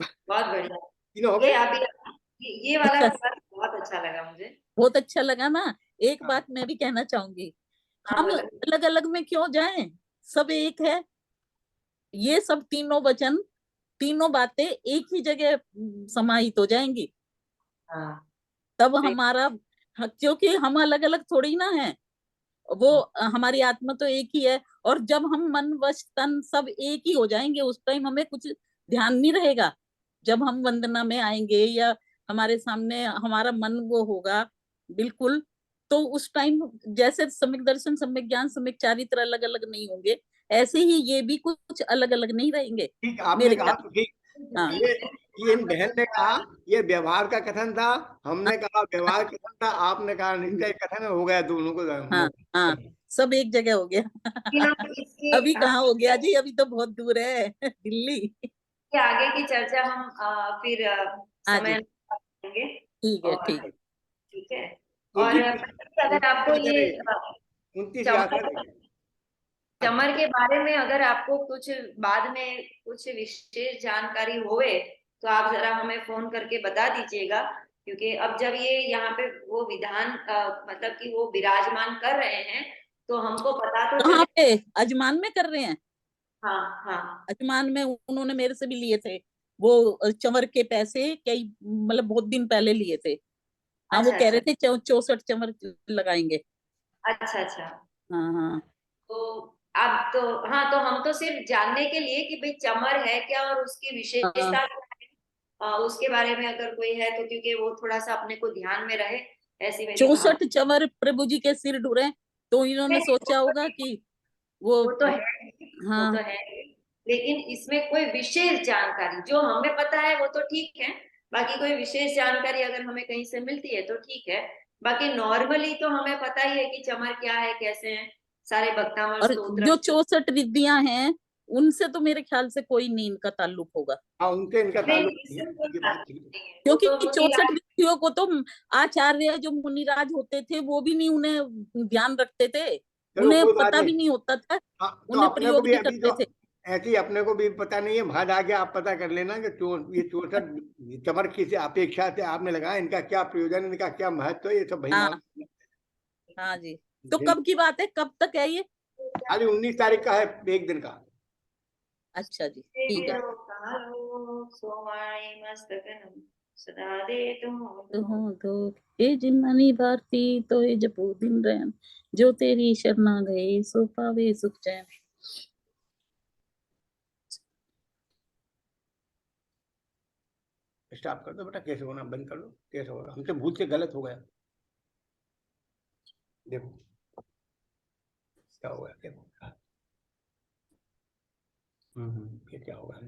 बहुत बढ़िया। तीनों हो ये गए। अभी ये वाला अच्छा, बात बहुत अच्छा लगा मुझे। बहुत अच्छा लगा ना। एक हाँ। बात मैं भी कहना चाहूंगी, हाँ हम बोलो। अलग अलग में क्यों जाएं, सब एक है। ये सब तीनों वचन, तीनों बातें एक ही जगह समाहित हो जाएंगी। हाँ तब सही। हमारा, क्योंकि हम अलग अलग थोड़ी ना है, वो हमारी आत्मा तो एक ही है। और जब हम मन वच तन सब एक ही हो जाएंगे, उस टाइम हमें कुछ ध्यान नहीं रहेगा। जब हम वंदना में आएंगे या हमारे सामने हमारा मन वो होगा बिल्कुल, तो उस टाइम जैसे सम्यक दर्शन, सम्यक ज्ञान, सम्यक चारित्र अलग अलग नहीं होंगे, ऐसे ही ये भी कुछ अलग अलग नहीं रहेंगे ठीक आपने मेरे कहा ख्याल। तो ठीक। हाँ ये इन बहन ने कहा ये व्यवहार का कथन था, हमने कहा व्यवहार कथन था, आपने कहा निश्चय कथन है, हो गया दोनों को हाँ हाँ, सब एक जगह हो कि गया। हम इसके अभी कहाँ हो गया जी, अभी तो बहुत दूर है दिल्ली। इसके आगे की चर्चा हम फिर हाँ समय जी, देंगे। ठीक है और ठीक है। ठीक है। और क्योंकि अगर आपको ये 29 यात्रा चमर चमर के बारे में अगर आपको कुछ बाद में कुछ विशेष जानकारी होवे तो आप जरा हमें फोन करके बता दीजिएगा, क्योंकि अब जब ये यहाँ पे वो विधान मतलब कि वो विराजमान कर रहे हैं तो हमको पता तो कहाँ चले। पे? अजमान में कर रहे हैं। हाँ हाँ। अजमान में उन्होंने मेरे से भी लिए थे वो चंवर के पैसे, कई मतलब बहुत दिन पहले लिए थे। हाँ, वो अच्छा कह अच्छा रहे थे 64 चंवर लगाएंगे। अच्छा अच्छा। हाँ हाँ। तो अब तो हाँ, तो हम तो सिर्फ जानने के लिए कि भाई चमर है क्या और उसकी हाँ, विशेषता क्या है, उसके बारे में अगर कोई है तो, क्योंकि वो थोड़ा सा अपने को ध्यान में रहे, ऐसी मेरी भाव। 64 चंवर प्रभु जी के सिर ढूंढे, तो इन्होंने नहीं, सोचा होगा कि वो। वो तो है, वो हाँ, तो है, लेकिन इसमें कोई विशेष जानकारी जो हमें पता है वो तो ठीक है, बाकी कोई विशेष जानकारी अगर हमें कहीं से मिलती है तो ठीक है। बाकी नॉर्मली तो हमें पता ही है कि चमर क्या है, कैसे हैं, सारे भक्तामल और स्तोत्र। जो 64 रिद्धियां हैं, उनसे तो मेरे ख्याल से कोई नहीं इनका ताल्लुक होगा। हाँ उनसे इनका नहीं, ताल्लुक नहीं है, इससे कोई ये बात ताल्लुक ठीक है। नहीं है, वो क्योंकि तो मुनि 64 रिद्धियों को तो आचार्य जो मुनिराज होते थे वो भी नहीं उन्हें ध्यान रखते थे, चलो उन्हें कोई बात पता नहीं। भी नहीं होता था, हाँ तो उन्हें अपने को प्रयोग भी नहीं अभी तो करते थे। ऐसे ही अपने को भी पता नहीं है, वहां जाके आप पता कर लेना कि ये 64 चमर किस अपेक्षा से आपने लगाया, इनका क्या प्रयोजन, इनका क्या महत्व है, ये सब भाई हाँ मालूम हाँ जी। तो है। कब की बात है, कब तक है ये? खाली 19 तारीख का है, एक दिन का। अच्छा जी, ठीक है। सोमाणी मस्तकनम सदा दे तुम। तो हो तो हे जिनमणि भारती, तो हे जपो दिन रैन, जो तेरी शरणा गए सो पावे सुख चैन। स्टॉप कर दो बेटा, कैसे होना बंद कर दो, कैसे होगा, हमसे भूल से गलत हो गया। देखो क्या हो गया, देखो। फिर क्या होगा।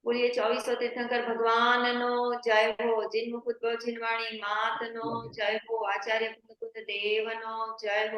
बोलिए 2400 तीर्थंकर भगवान नो जय हो, जिन मुकुट जिनवाणी मात नो जय हो, आचार्य कुंद कुंद देव नो जय हो।